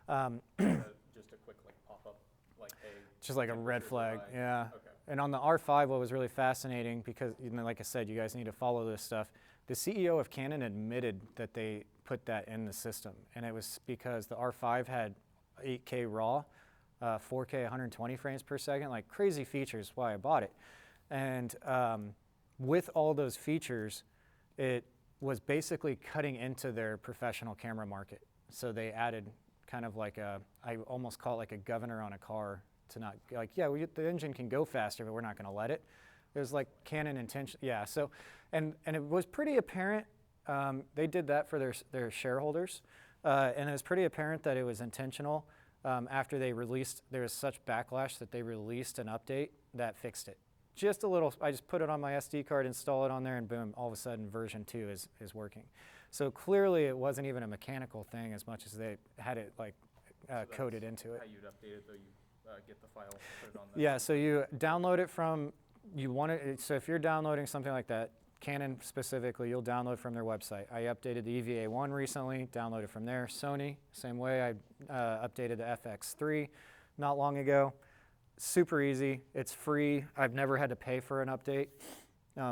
Just a quick like pop-up, like hey. Just like a red temperature flag, high. yeah. Okay. And on the R5, what was really fascinating, because like I said, you guys need to follow this stuff. The CEO of Canon admitted that they put that in the system, and it was because the R5 had 8K RAW, 4K 120 frames per second, like crazy features, why I bought it. And with all those features, it was basically cutting into their professional camera market. So they added kind of like I almost call it like a governor on a car to not, like, yeah, the engine can go faster, but we're not going to let it. It was like Canon intention, yeah. So, and it was pretty apparent. They did that for their shareholders, and it was pretty apparent that it was intentional. After they released, there was such backlash that they released an update that fixed it. Just a little. I just put it on my SD card, install it on there, and boom! All of a sudden, version 2 is working. So clearly, it wasn't even a mechanical thing as much as they had it like coded into it. How you'd update it though, you get the file, put it on there. Yeah, so you download it from, so if you're downloading something like that, Canon specifically, you'll download from their website. I updated the EVA-1 recently, downloaded from there. Sony, same way, I updated the FX3 not long ago. Super easy, it's free. I've never had to pay for an update,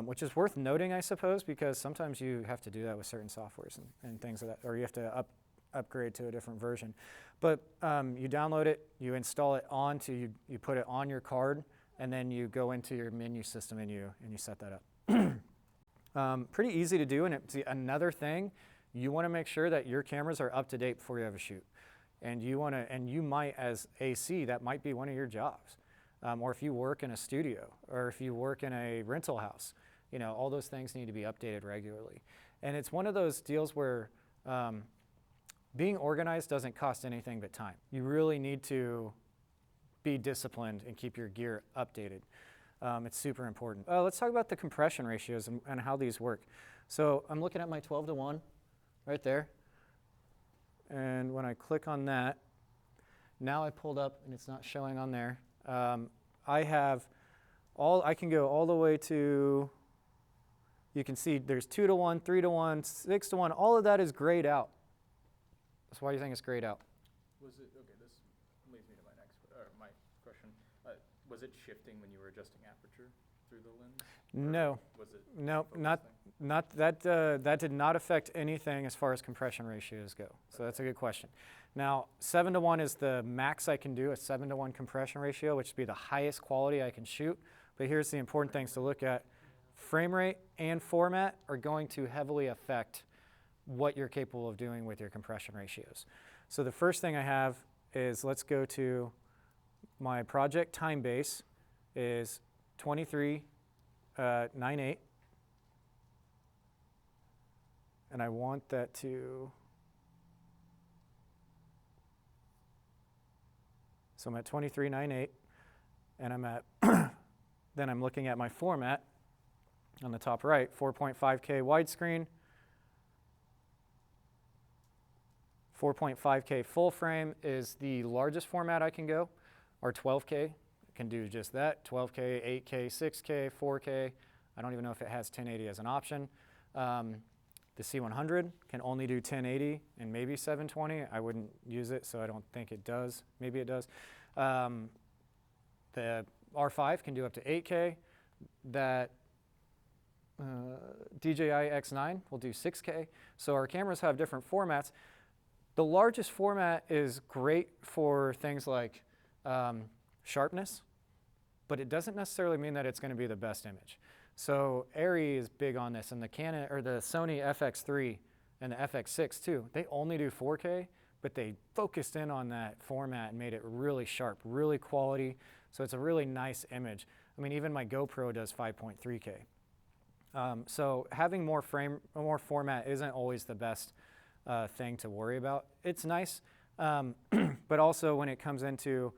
which is worth noting, I suppose, because sometimes you have to do that with certain softwares and things like that, or you have to upgrade to a different version. But you download it, you install it onto, you put it on your card, and then you go into your menu system and you set that up. Pretty easy to do, and it's another thing, you want to make sure that your cameras are up to date before you have a shoot. And you might, as AC, that might be one of your jobs. or if you work in a studio, or if you work in a rental house, you know, all those things need to be updated regularly. And it's one of those deals where being organized doesn't cost anything but time. You really need to be disciplined and keep your gear updated. It's super important. Let's talk about the compression ratios and how these work. So I'm looking at my 12:1 right there. And when I click on that, now I pulled up and it's not showing on there. I can go all the way to, you can see there's 2:1, 3:1, 6:1, all of that is grayed out. So why do you think it's grayed out? Was it, okay, this leads me to my question. Was it shifting when you were adjusting aperture through the lens? No. Was it? No, focusing? not that. That did not affect anything as far as compression ratios go. So that's a good question. Now, 7:1 is the max I can do, a 7:1 compression ratio, which would be the highest quality I can shoot. But here's the important things to look at. Frame rate and format are going to heavily affect what you're capable of doing with your compression ratios. So the first thing I have is, let's go to my project time base is 23.98. And I want that to, so I'm at 23.98, and I'm at, then I'm looking at my format on the top right, 4.5K widescreen, 4.5K full frame is the largest format I can go, or 12K, can do just that, 12K, 8K, 6K, 4K. I don't even know if it has 1080 as an option. The C100 can only do 1080 and maybe 720. I wouldn't use it, so I don't think it does. Maybe it does. The R5 can do up to 8K. That DJI X9 will do 6K. So our cameras have different formats. The largest format is great for things like sharpness, but it doesn't necessarily mean that it's going to be the best image. So Arri is big on this, and the Canon or the Sony FX3 and the FX6 too. They only do 4K, but they focused in on that format and made it really sharp, really quality. So it's a really nice image. I mean, even my GoPro does 5.3K. So having more format isn't always the best thing to worry about. It's nice, but also when it comes into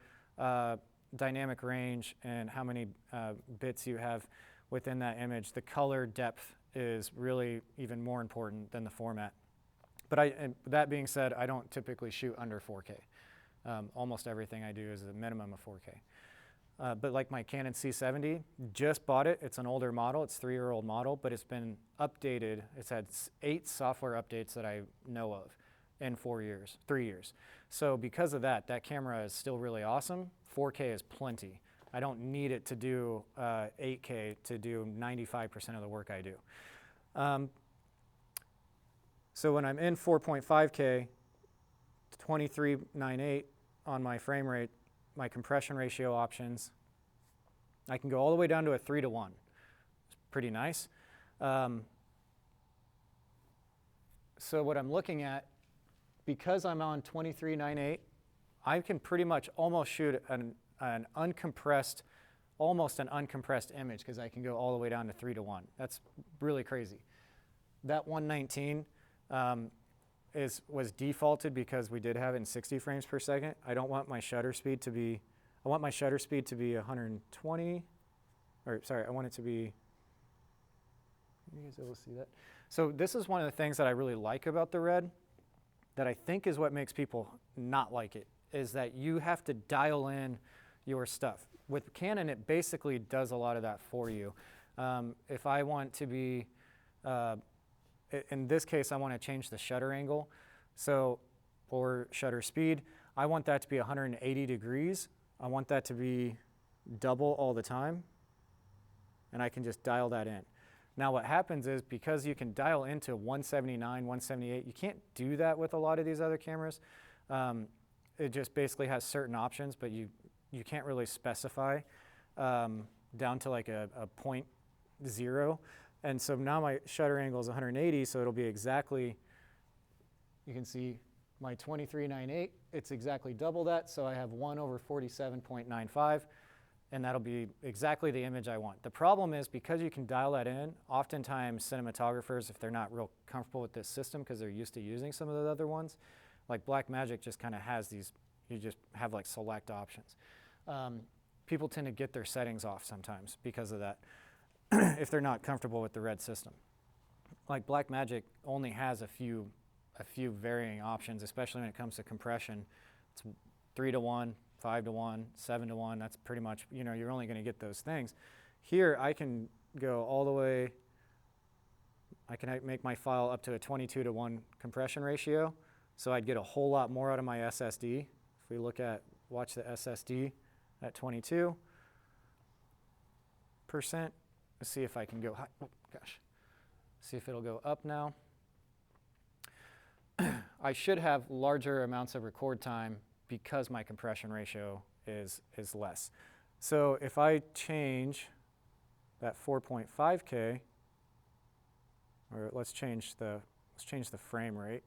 dynamic range and how many bits you have within that image, the color depth is really even more important than the format. But and that being said, I don't typically shoot under 4K. Almost everything I do is a minimum of 4K. But like my Canon C70, just bought it. It's an older model. It's a 3-year-old model, but it's been updated. It's had 8 software updates that I know of in 3 years. So because of that, that camera is still really awesome. 4K is plenty. I don't need it to do 8K to do 95% of the work I do. So when I'm in 4.5K, 23.98 on my frame rate, my compression ratio options, I can go all the way down to a 3:1. It's pretty nice. So what I'm looking at, because I'm on 23.98, I can pretty much almost shoot an uncompressed, almost an uncompressed image because I can go all the way down to 3:1. That's really crazy. That 119 was defaulted because we did have it in 60 frames per second. I don't want my shutter speed to be, I want my shutter speed to be 120, or sorry, I want it to be, are you guys able to see that? So this is one of the things that I really like about the Red, that I think is what makes people not like it, is that you have to dial in your stuff. With Canon, it basically does a lot of that for you. If I want to be, in this case, I want to change the shutter angle, so, or shutter speed. I want that to be 180 degrees. I want that to be double all the time, and I can just dial that in. Now what happens is, because you can dial into 179, 178, you can't do that with a lot of these other cameras. It just basically has certain options, but you can't really specify down to like a 0.0. And so now my shutter angle is 180, so it'll be exactly, you can see my 23.98, it's exactly double that, so I have 1/47.95. and that'll be exactly the image I want. The problem is because you can dial that in, oftentimes cinematographers, if they're not real comfortable with this system because they're used to using some of the other ones, like Blackmagic just kind of has these, you just have like select options. People tend to get their settings off sometimes because of that if they're not comfortable with the red system. Like Blackmagic only has a few varying options, especially when it comes to compression. It's 3:1, 5:1, 7:1. That's pretty much, you know, you're only going to get those things. Here, I can go all the way. I can make my file up to a 22:1 compression ratio, so I'd get a whole lot more out of my SSD. If we watch the SSD at 22%, let's see if I can go high. Oh gosh, see if it'll go up now. I should have larger amounts of record time because my compression ratio is less. So if I change that 4.5K, or let's change the frame rate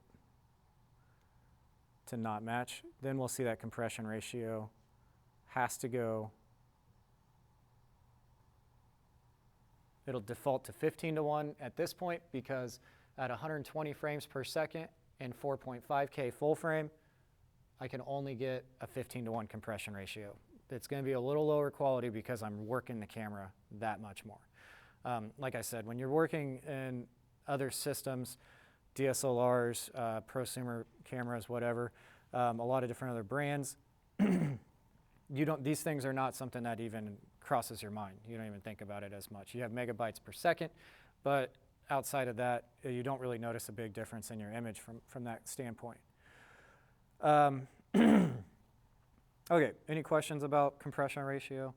to not match, then we'll see that compression ratio has to go. It'll default to 15:1 at this point because at 120 frames per second and 4.5K full frame, I can only get a 15:1 compression ratio. It's going to be a little lower quality because I'm working the camera that much more. Like I said, when you're working in other systems, DSLRs, prosumer cameras, whatever, a lot of different other brands, these things are not something that even crosses your mind. You don't even think about it as much. You have megabytes per second, but outside of that, you don't really notice a big difference in your image from that standpoint. Okay, any questions about compression ratio?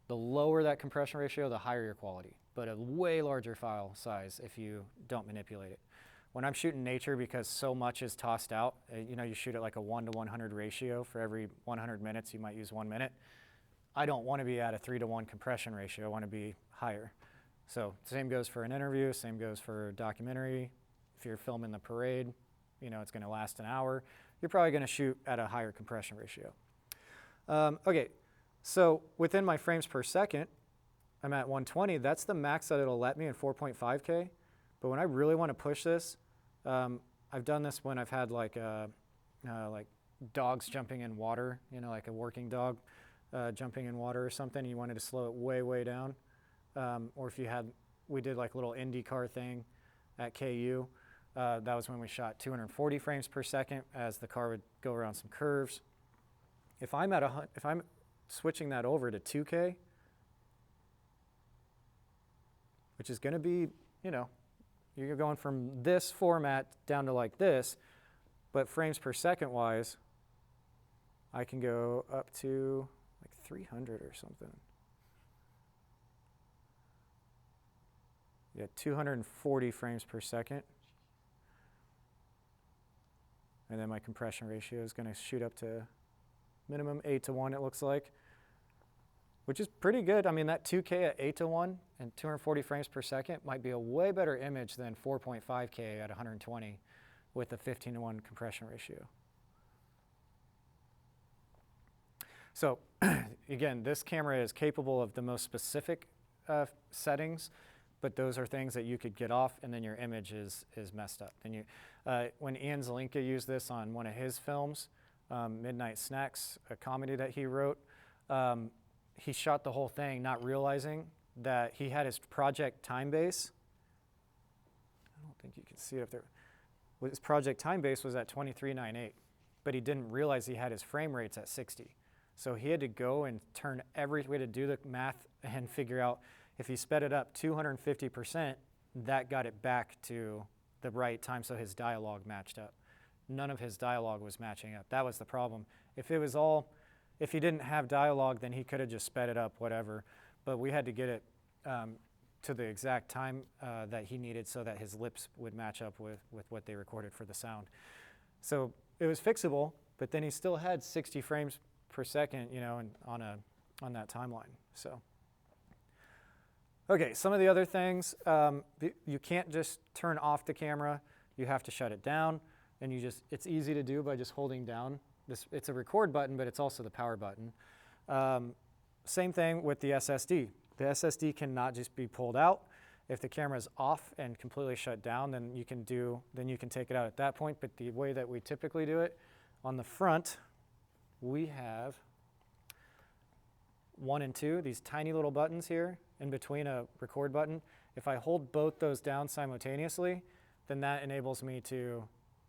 The lower that compression ratio, the higher your quality, but a way larger file size if you don't manipulate it. When I'm shooting nature, because so much is tossed out, you know, you shoot at like a 1:100 ratio. For every 100 minutes, you might use 1 minute. I don't want to be at a 3:1 compression ratio. I want to be higher. So same goes for an interview, same goes for a documentary. If you're filming the parade, you know, it's going to last an hour. You're probably going to shoot at a higher compression ratio. Okay, so within my frames per second, I'm at 120. That's the max that it'll let me in 4.5K. But when I really want to push this, I've done this when I've had like dogs jumping in water, you know, like a working dog jumping in water or something. You wanted to slow it way, way down. Or if we did like a little IndyCar thing at KU. That was when we shot 240 frames per second as the car would go around some curves. If I'm switching that over to 2K, which is going to be, you know, you're going from this format down to like this, but frames per second wise, I can go up to like 300 or something. Yeah, 240 frames per second. And then my compression ratio is going to shoot up to minimum 8:1, it looks like, which is pretty good. I mean, that 2K at 8:1 and 240 frames per second might be a way better image than 4.5K at 120 with a 15:1 compression ratio. So again, this camera is capable of the most specific settings, but those are things that you could get off, and then your image is messed up. And when Ian Zelinka used this on one of his films, Midnight Snacks, a comedy that he wrote, he shot the whole thing not realizing that he had his project time base. I don't think you can see it up there. His project time base was at 23.98, but he didn't realize he had his frame rates at 60. So he had to go and turn every way to do the math and figure out if he sped it up 250%, that got it back to the right time so his dialogue matched up. None of his dialogue was matching up. That was the problem. If he didn't have dialogue, then he could have just sped it up, whatever. But we had to get it to the exact time that he needed so that his lips would match up with what they recorded for the sound. So it was fixable, but then he still had 60 frames per second, you know, on that timeline. So. Okay, some of the other things, you can't just turn off the camera. You have to shut it down, and it's easy to do by just holding down. It's a record button, but it's also the power button. same thing with the SSD. The SSD cannot just be pulled out. If the camera is off and completely shut down, then you can take it out at that point. But the way that we typically do it, on the front, we have 1 and 2, these tiny little buttons here in between a record button. If I hold both those down simultaneously, then that enables me to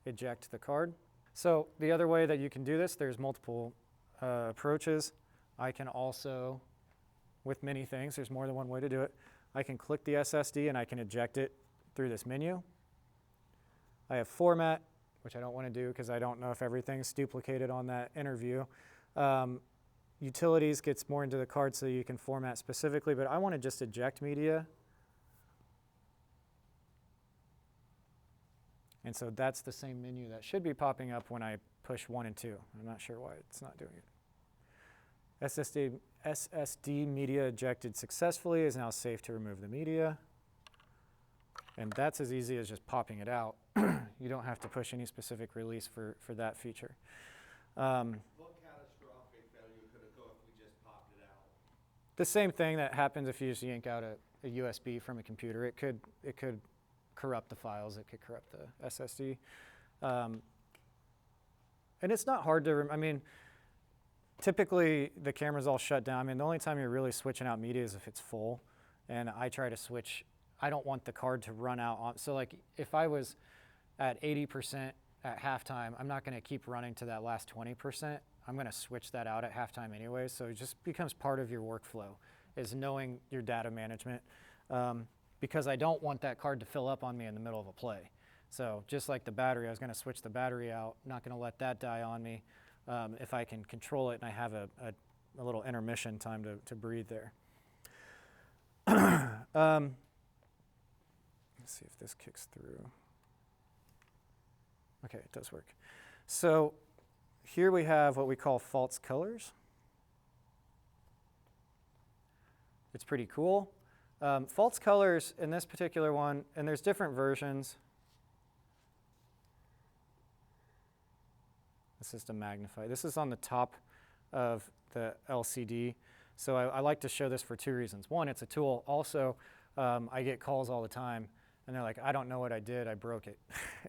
eject the card. So the other way that you can do this, there's multiple approaches. I can also, with many things, there's more than one way to do it. I can click the SSD and I can eject it through this menu. I have format, which I don't want to do because I don't know if everything's duplicated on that interview. Utilities gets more into the card so you can format specifically, but I want to just eject media. And so that's the same menu that should be popping up when I push 1 and 2. I'm not sure why it's not doing it. SSD media ejected successfully, is now safe to remove the media. And that's as easy as just popping it out. You don't have to push any specific release for that feature. What catastrophic failure could occur if we just popped it out? The same thing that happens if you just yank out a USB from a computer. It could corrupt the files. It could corrupt the SSD. And it's not hard to, I mean, typically the camera's all shut down. I mean, the only time you're really switching out media is if it's full. And I try to switch, I don't want the card to run out on, so like if I was at 80% at halftime, I'm not gonna keep running to that last 20%. I'm gonna switch that out at halftime anyway. So it just becomes part of your workflow, is knowing your data management. Because I don't want that card to fill up on me in the middle of a play. So just like the battery, I was gonna switch the battery out, not gonna let that die on me. If I can control it and I have a little intermission time to breathe there. Let's see if this kicks through. Okay, it does work. So here we have what we call false colors. It's pretty cool. False colors in this particular one, and there's different versions. This is to magnify. This is on the top of the LCD. So I like to show this for 2 reasons. One, it's a tool. Also, I get calls all the time, and they're like, I don't know what I did, I broke it.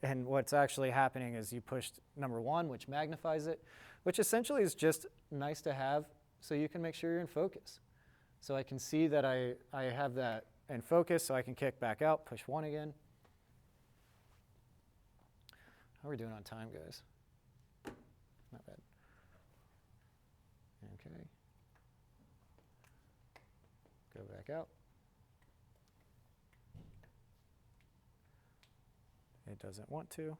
And what's actually happening is you pushed number 1, which magnifies it, which essentially is just nice to have so you can make sure you're in focus. So I can see that I have that in focus, so I can kick back out, push 1 again. How are we doing on time, guys? Not bad. Okay. Go back out. It doesn't want to.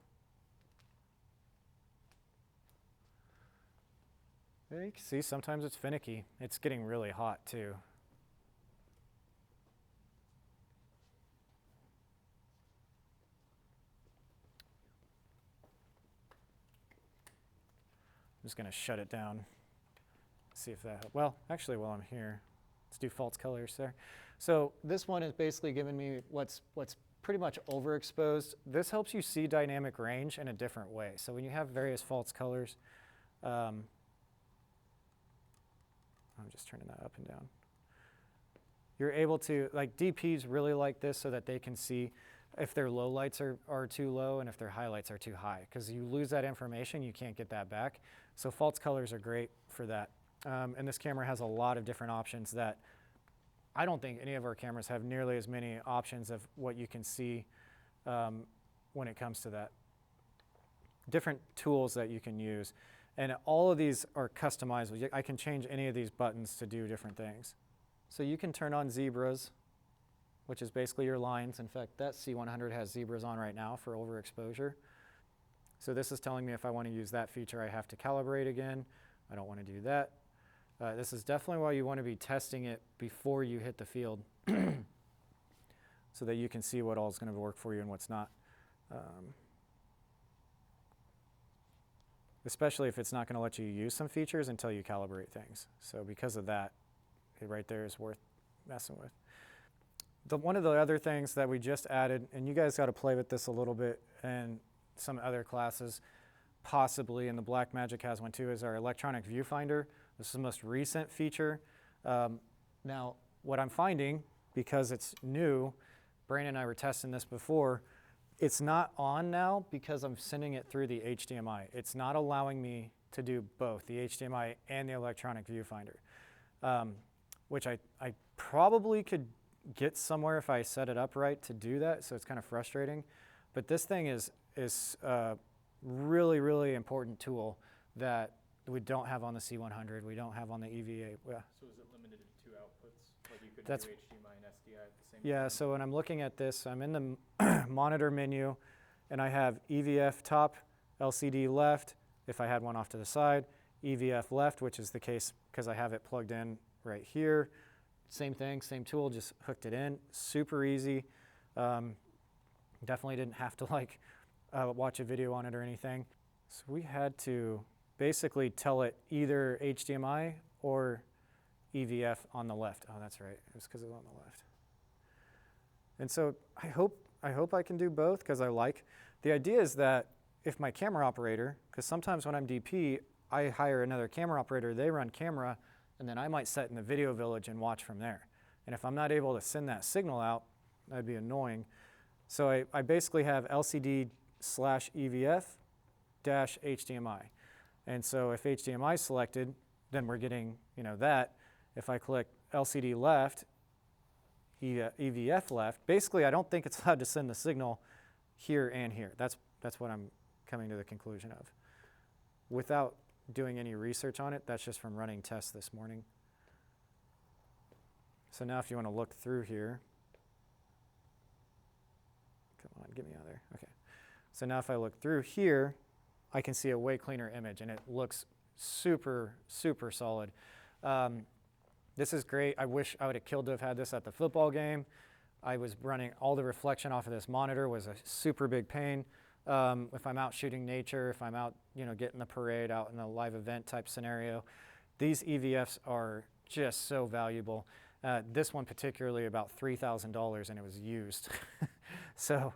You can see sometimes it's finicky. It's getting really hot too. I'm just going to shut it down. See if that helps. Well, actually, while I'm here, let's do false colors there. So this one is basically giving me what's pretty much overexposed. This helps you see dynamic range in a different way. So when you have various false colors, I'm just turning that up and down. You're able to, like DPs really like this so that they can see if their low lights are too low and if their highlights are too high. Because you lose that information, you can't get that back. So false colors are great for that. And this camera has a lot of different options that I don't think any of our cameras have nearly as many options of what you can see when it comes to that. Different tools that you can use. And all of these are customizable. I can change any of these buttons to do different things. So you can turn on zebras, which is basically your lines. In fact, that C100 has zebras on right now for overexposure. So this is telling me if I want to use that feature, I have to calibrate again. I don't want to do that. This is definitely why you want to be testing it before you hit the field so that you can see what all is going to work for you and what's not. Especially if it's not going to let you use some features until you calibrate things. So because of that, it right there is worth messing with. One of the other things that we just added, and you guys got to play with this a little bit in some other classes, possibly, and the Blackmagic has one too, is our electronic viewfinder. This is the most recent feature. Now, what I'm finding, because it's new, Brandon and I were testing this before, it's not on now because I'm sending it through the HDMI. It's not allowing me to do both, the HDMI and the electronic viewfinder, which I probably could get somewhere if I set it up right to do that, so it's kind of frustrating. But this thing is a really, really important tool that we don't have on the C100, we don't have on the EVA. So is it limited to 2 outputs? Like you could That's- do HDMI and SDI at the same Yeah, time? so when I'm looking at this, I'm in the monitor menu, and I have EVF top, LCD left, if I had one off to the side, EVF left, which is the case because I have it plugged in right here. Same thing, same tool, just hooked it in. Super easy. Definitely didn't have to like watch a video on it or anything. So we had to basically tell it either HDMI or EVF on the left. Oh, that's right. It was because it was on the left. And so I hope I can do both because the idea is that if my camera operator, because sometimes when I'm DP, I hire another camera operator, they run camera, and then I might set in the video village and watch from there. And if I'm not able to send that signal out, that'd be annoying. So I basically have LCD/EVF dash HDMI. And so if HDMI is selected, then we're getting, that. If I click LCD left, EVF left, basically I don't think it's allowed to send the signal here and here. That's what I'm coming to the conclusion of. Without doing any research on it, that's just from running tests this morning. So now if you want to look through here, come on, get me out of there. Okay. So now if I look through here, I can see a way cleaner image, and it looks super, super solid. This is great. I wish I would have killed to have had this at the football game. I was running all the reflection off of this monitor was a super big pain. If I'm out shooting nature, if I'm out, getting the parade out in a live event type scenario, these EVFs are just so valuable. This one particularly about $3,000, and it was used. So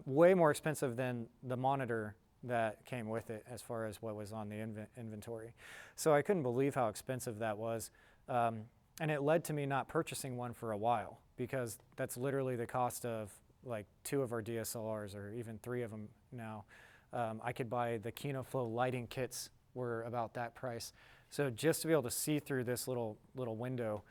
way more expensive than the monitor that came with it as far as what was on the inventory. So I couldn't believe how expensive that was. And it led to me not purchasing one for a while because that's literally the cost of like 2 of our DSLRs or even 3 of them now. I could buy the KinoFlow lighting kits were about that price. So just to be able to see through this little window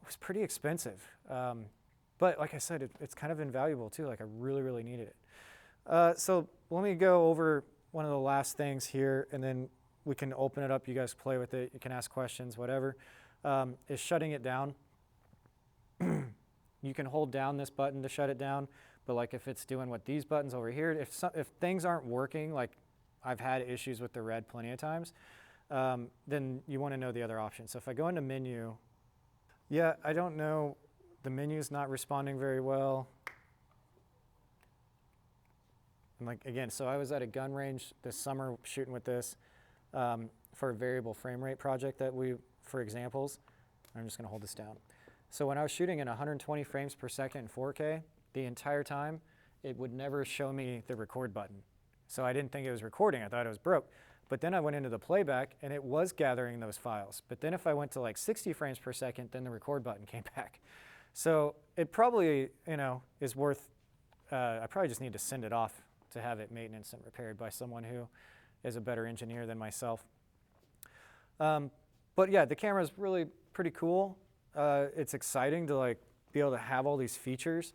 was pretty expensive. But like I said, it's kind of invaluable too. Like I really, really needed it. So let me go over one of the last things here, and then we can open it up. You guys play with it. You can ask questions, whatever. Is shutting it down. You can hold down this button to shut it down, but like if it's doing what these buttons over here, if things aren't working, like I've had issues with the red plenty of times, then you want to know the other option. So if I go into menu, yeah, I don't know, the menu's not responding very well. And like again, so I was at a gun range this summer shooting with this for a variable frame rate project that for examples. I'm just going to hold this down. So when I was shooting in 120 frames per second in 4K, the entire time, it would never show me the record button. So I didn't think it was recording. I thought it was broke. But then I went into the playback, and it was gathering those files. But then if I went to like 60 frames per second, then the record button came back. So it probably, is worth, I probably just need to send it off to have it maintenance and repaired by someone who is a better engineer than myself. But yeah, the camera is really pretty cool. It's exciting to like be able to have all these features,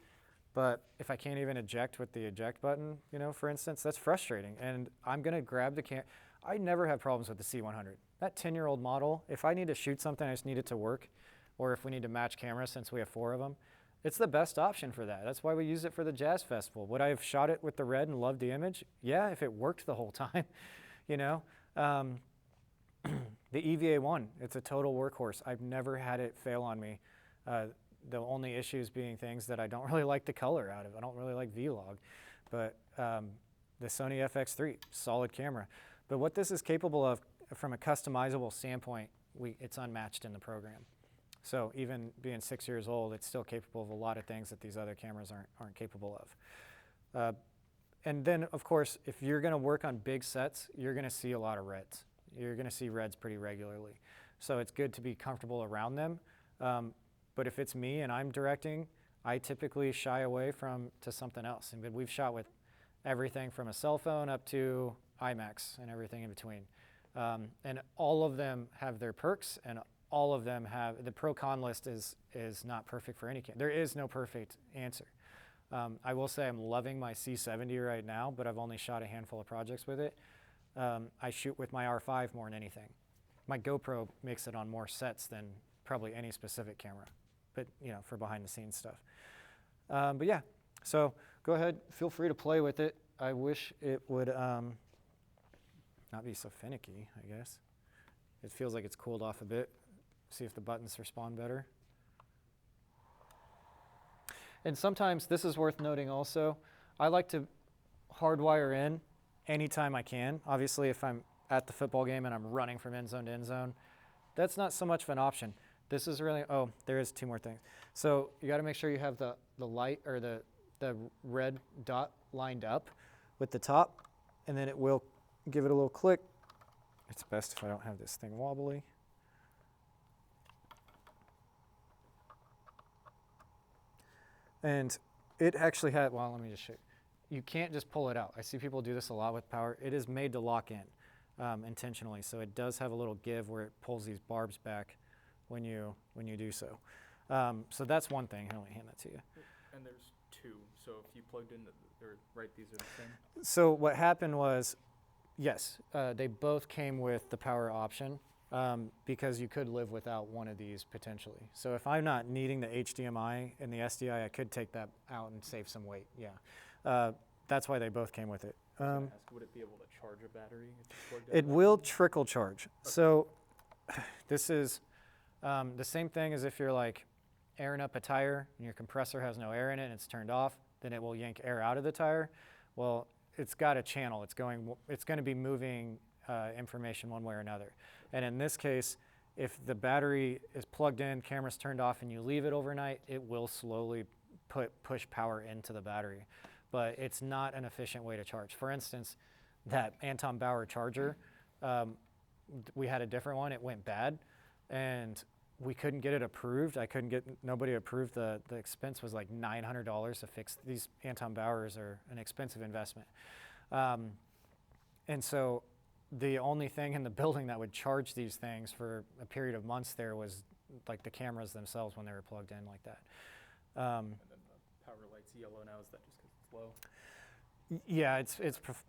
but if I can't even eject with the eject button, for instance, that's frustrating. And I'm gonna grab the camera. I never have problems with the C100. That 10-year-old model, if I need to shoot something, I just need it to work, or if we need to match cameras since we have 4 of them, it's the best option for that. That's why we use it for the Jazz Festival. Would I have shot it with the red and loved the image? Yeah, if it worked the whole time, The EVA-1, it's a total workhorse. I've never had it fail on me. The only issues being things that I don't really like the color out of. I don't really like V-Log. But the Sony FX3, solid camera. But what this is capable of from a customizable standpoint, it's unmatched in the program. So even being 6 years old, it's still capable of a lot of things that these other cameras aren't capable of. And then, of course, if you're going to work on big sets, you're going to see a lot of reds. You're going to see reds pretty regularly. so it's good to be comfortable around them. But if it's me and I'm directing, I typically shy away to something else. And we've shot with everything from a cell phone up to IMAX and everything in between. And all of them have their perks, and all of them have, the pro-con list is not perfect for any camera. There is no perfect answer. I will say I'm loving my C70 right now, but I've only shot a handful of projects with it. I shoot with my R5 more than anything. My GoPro makes it on more sets than probably any specific camera, but for behind the scenes stuff. But yeah, so go ahead, feel free to play with it. I wish it would not be so finicky, I guess. It feels like it's cooled off a bit. See if the buttons respond better. And sometimes, this is worth noting also, I like to hardwire in anytime I can. Obviously, if I'm at the football game and I'm running from end zone to end zone, that's not so much of an option. This is really, oh, there is two more things. So you got to make sure you have the light or the red dot lined up with the top, and then it will give it a little click. It's best if I don't have this thing wobbly. And it actually had, well, let me just show you. You can't just pull it out. I see people do this a lot with power. It is made to lock in intentionally. So it does have a little give where it pulls these barbs back when you do so. So that's one thing. Here, let me hand that to you. And there's two, so if you plugged in, or right, these are the same? So what happened was, yes, they both came with the power option. Because you could live without one of these potentially. So if I'm not needing the HDMI and the SDI, I could take that out and save some weight, yeah. That's why they both came with it. I was gonna ask, would it be able to charge a battery if you plugged in? It will trickle charge. Okay. So this is the same thing as if you're like airing up a tire and your compressor has no air in it and it's turned off, then it will yank air out of the tire. Well, it's got a channel. It's going to be moving information one way or another. And in this case, if the battery is plugged in, camera's turned off, and you leave it overnight, it will slowly push power into the battery. But it's not an efficient way to charge. For instance, that Anton Bauer charger, we had a different one. It went bad, and we couldn't get it approved. Nobody approved. The expense was like $900 to fix. These Anton Bauers are an expensive investment. And so the only thing in the building that would charge these things for a period of months there was like the cameras themselves when they were plugged in like that. And then the power light's yellow now. Is that just because it's low? Yeah,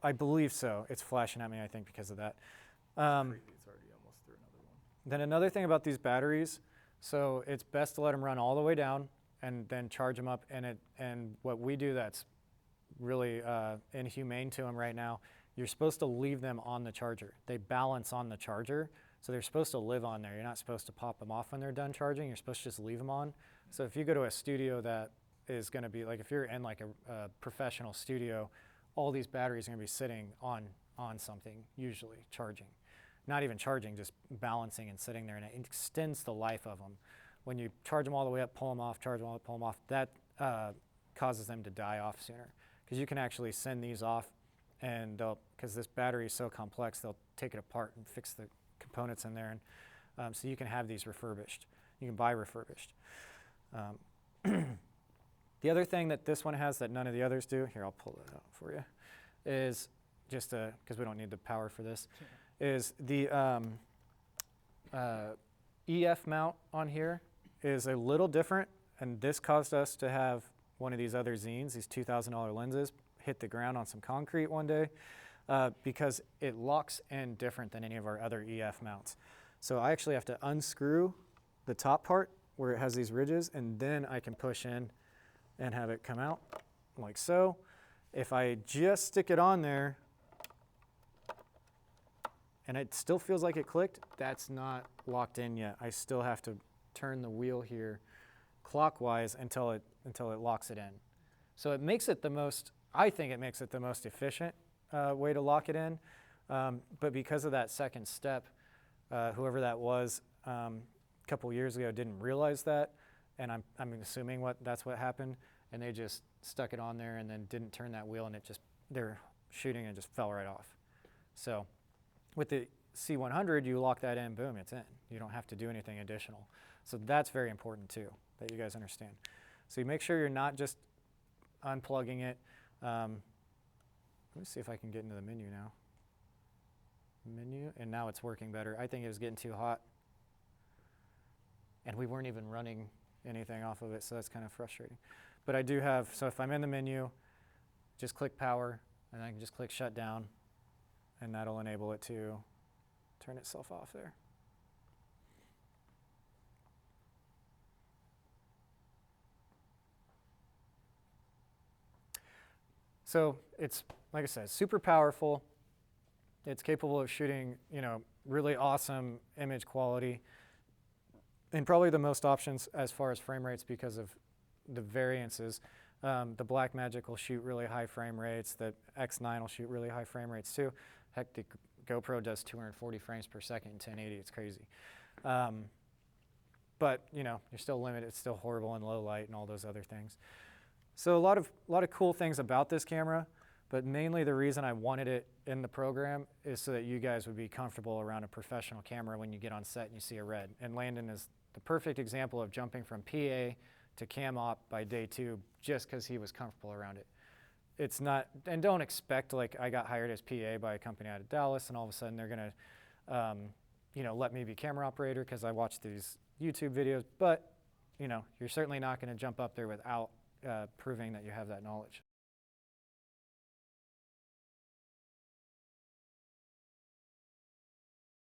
I believe so. It's flashing at me, I think, because of that. It's already almost through another one. Then another thing about these batteries, so it's best to let them run all the way down and then charge them up. And what we do that's really inhumane to them right now, you're supposed to leave them on the charger. They balance on the charger, so they're supposed to live on there. You're not supposed to pop them off when they're done charging. You're supposed to just leave them on. So if you go to a studio that is going to be, like if you're in like a professional studio, all these batteries are going to be sitting on something, usually charging. Not even charging, just balancing and sitting there, and it extends the life of them. When you charge them all the way up, pull them off, charge them all up, pull them off, that causes them to die off sooner. Because you can actually send these off, and because this battery is so complex, they'll take it apart and fix the components in there, and so you can have these refurbished. You can buy refurbished. The other thing that this one has that none of the others do, here I'll pull that out for you, is just because we don't need the power for this, is the EF mount on here is a little different, and this caused us to have one of these other zines, these $2,000 lenses, hit the ground on some concrete one day because it locks in different than any of our other EF mounts. So I actually have to unscrew the top part where it has these ridges, and then I can push in and have it come out like so. If I just stick it on there and it still feels like it clicked, that's not locked in yet. I still have to turn the wheel here clockwise until it locks it in. So it makes it the most, I think it makes it the most efficient way to lock it in. But because of that second step, whoever that was a couple years ago didn't realize that, and I'm assuming that's what happened, and they just stuck it on there and then didn't turn that wheel, and their shooting and just fell right off. So with the C100, you lock that in, boom, it's in. You don't have to do anything additional. So that's very important too, that you guys understand. So you make sure you're not just unplugging it. Let me see if I can get into the menu now. Menu, and now it's working better. I think it was getting too hot. And we weren't even running anything off of it, so that's kind of frustrating. But I do have, so if I'm in the menu, just click power, and I can just click shut down, and that'll enable it to turn itself off there. So it's, like I said, super powerful. It's capable of shooting, really awesome image quality. And probably the most options as far as frame rates because of the variances. The Blackmagic will shoot really high frame rates. The X9 will shoot really high frame rates too. Heck, the GoPro does 240 frames per second in 1080. It's crazy. But you're still limited. It's still horrible in low light and all those other things. So a lot of cool things about this camera, but mainly the reason I wanted it in the program is so that you guys would be comfortable around a professional camera when you get on set and you see a red. And Landon is the perfect example of jumping from PA to cam op by day 2 just because he was comfortable around it. It's not, and don't expect like I got hired as PA by a company out of Dallas and all of a sudden they're gonna, let me be camera operator because I watch these YouTube videos. But you're certainly not going to jump up there without proving that you have that knowledge.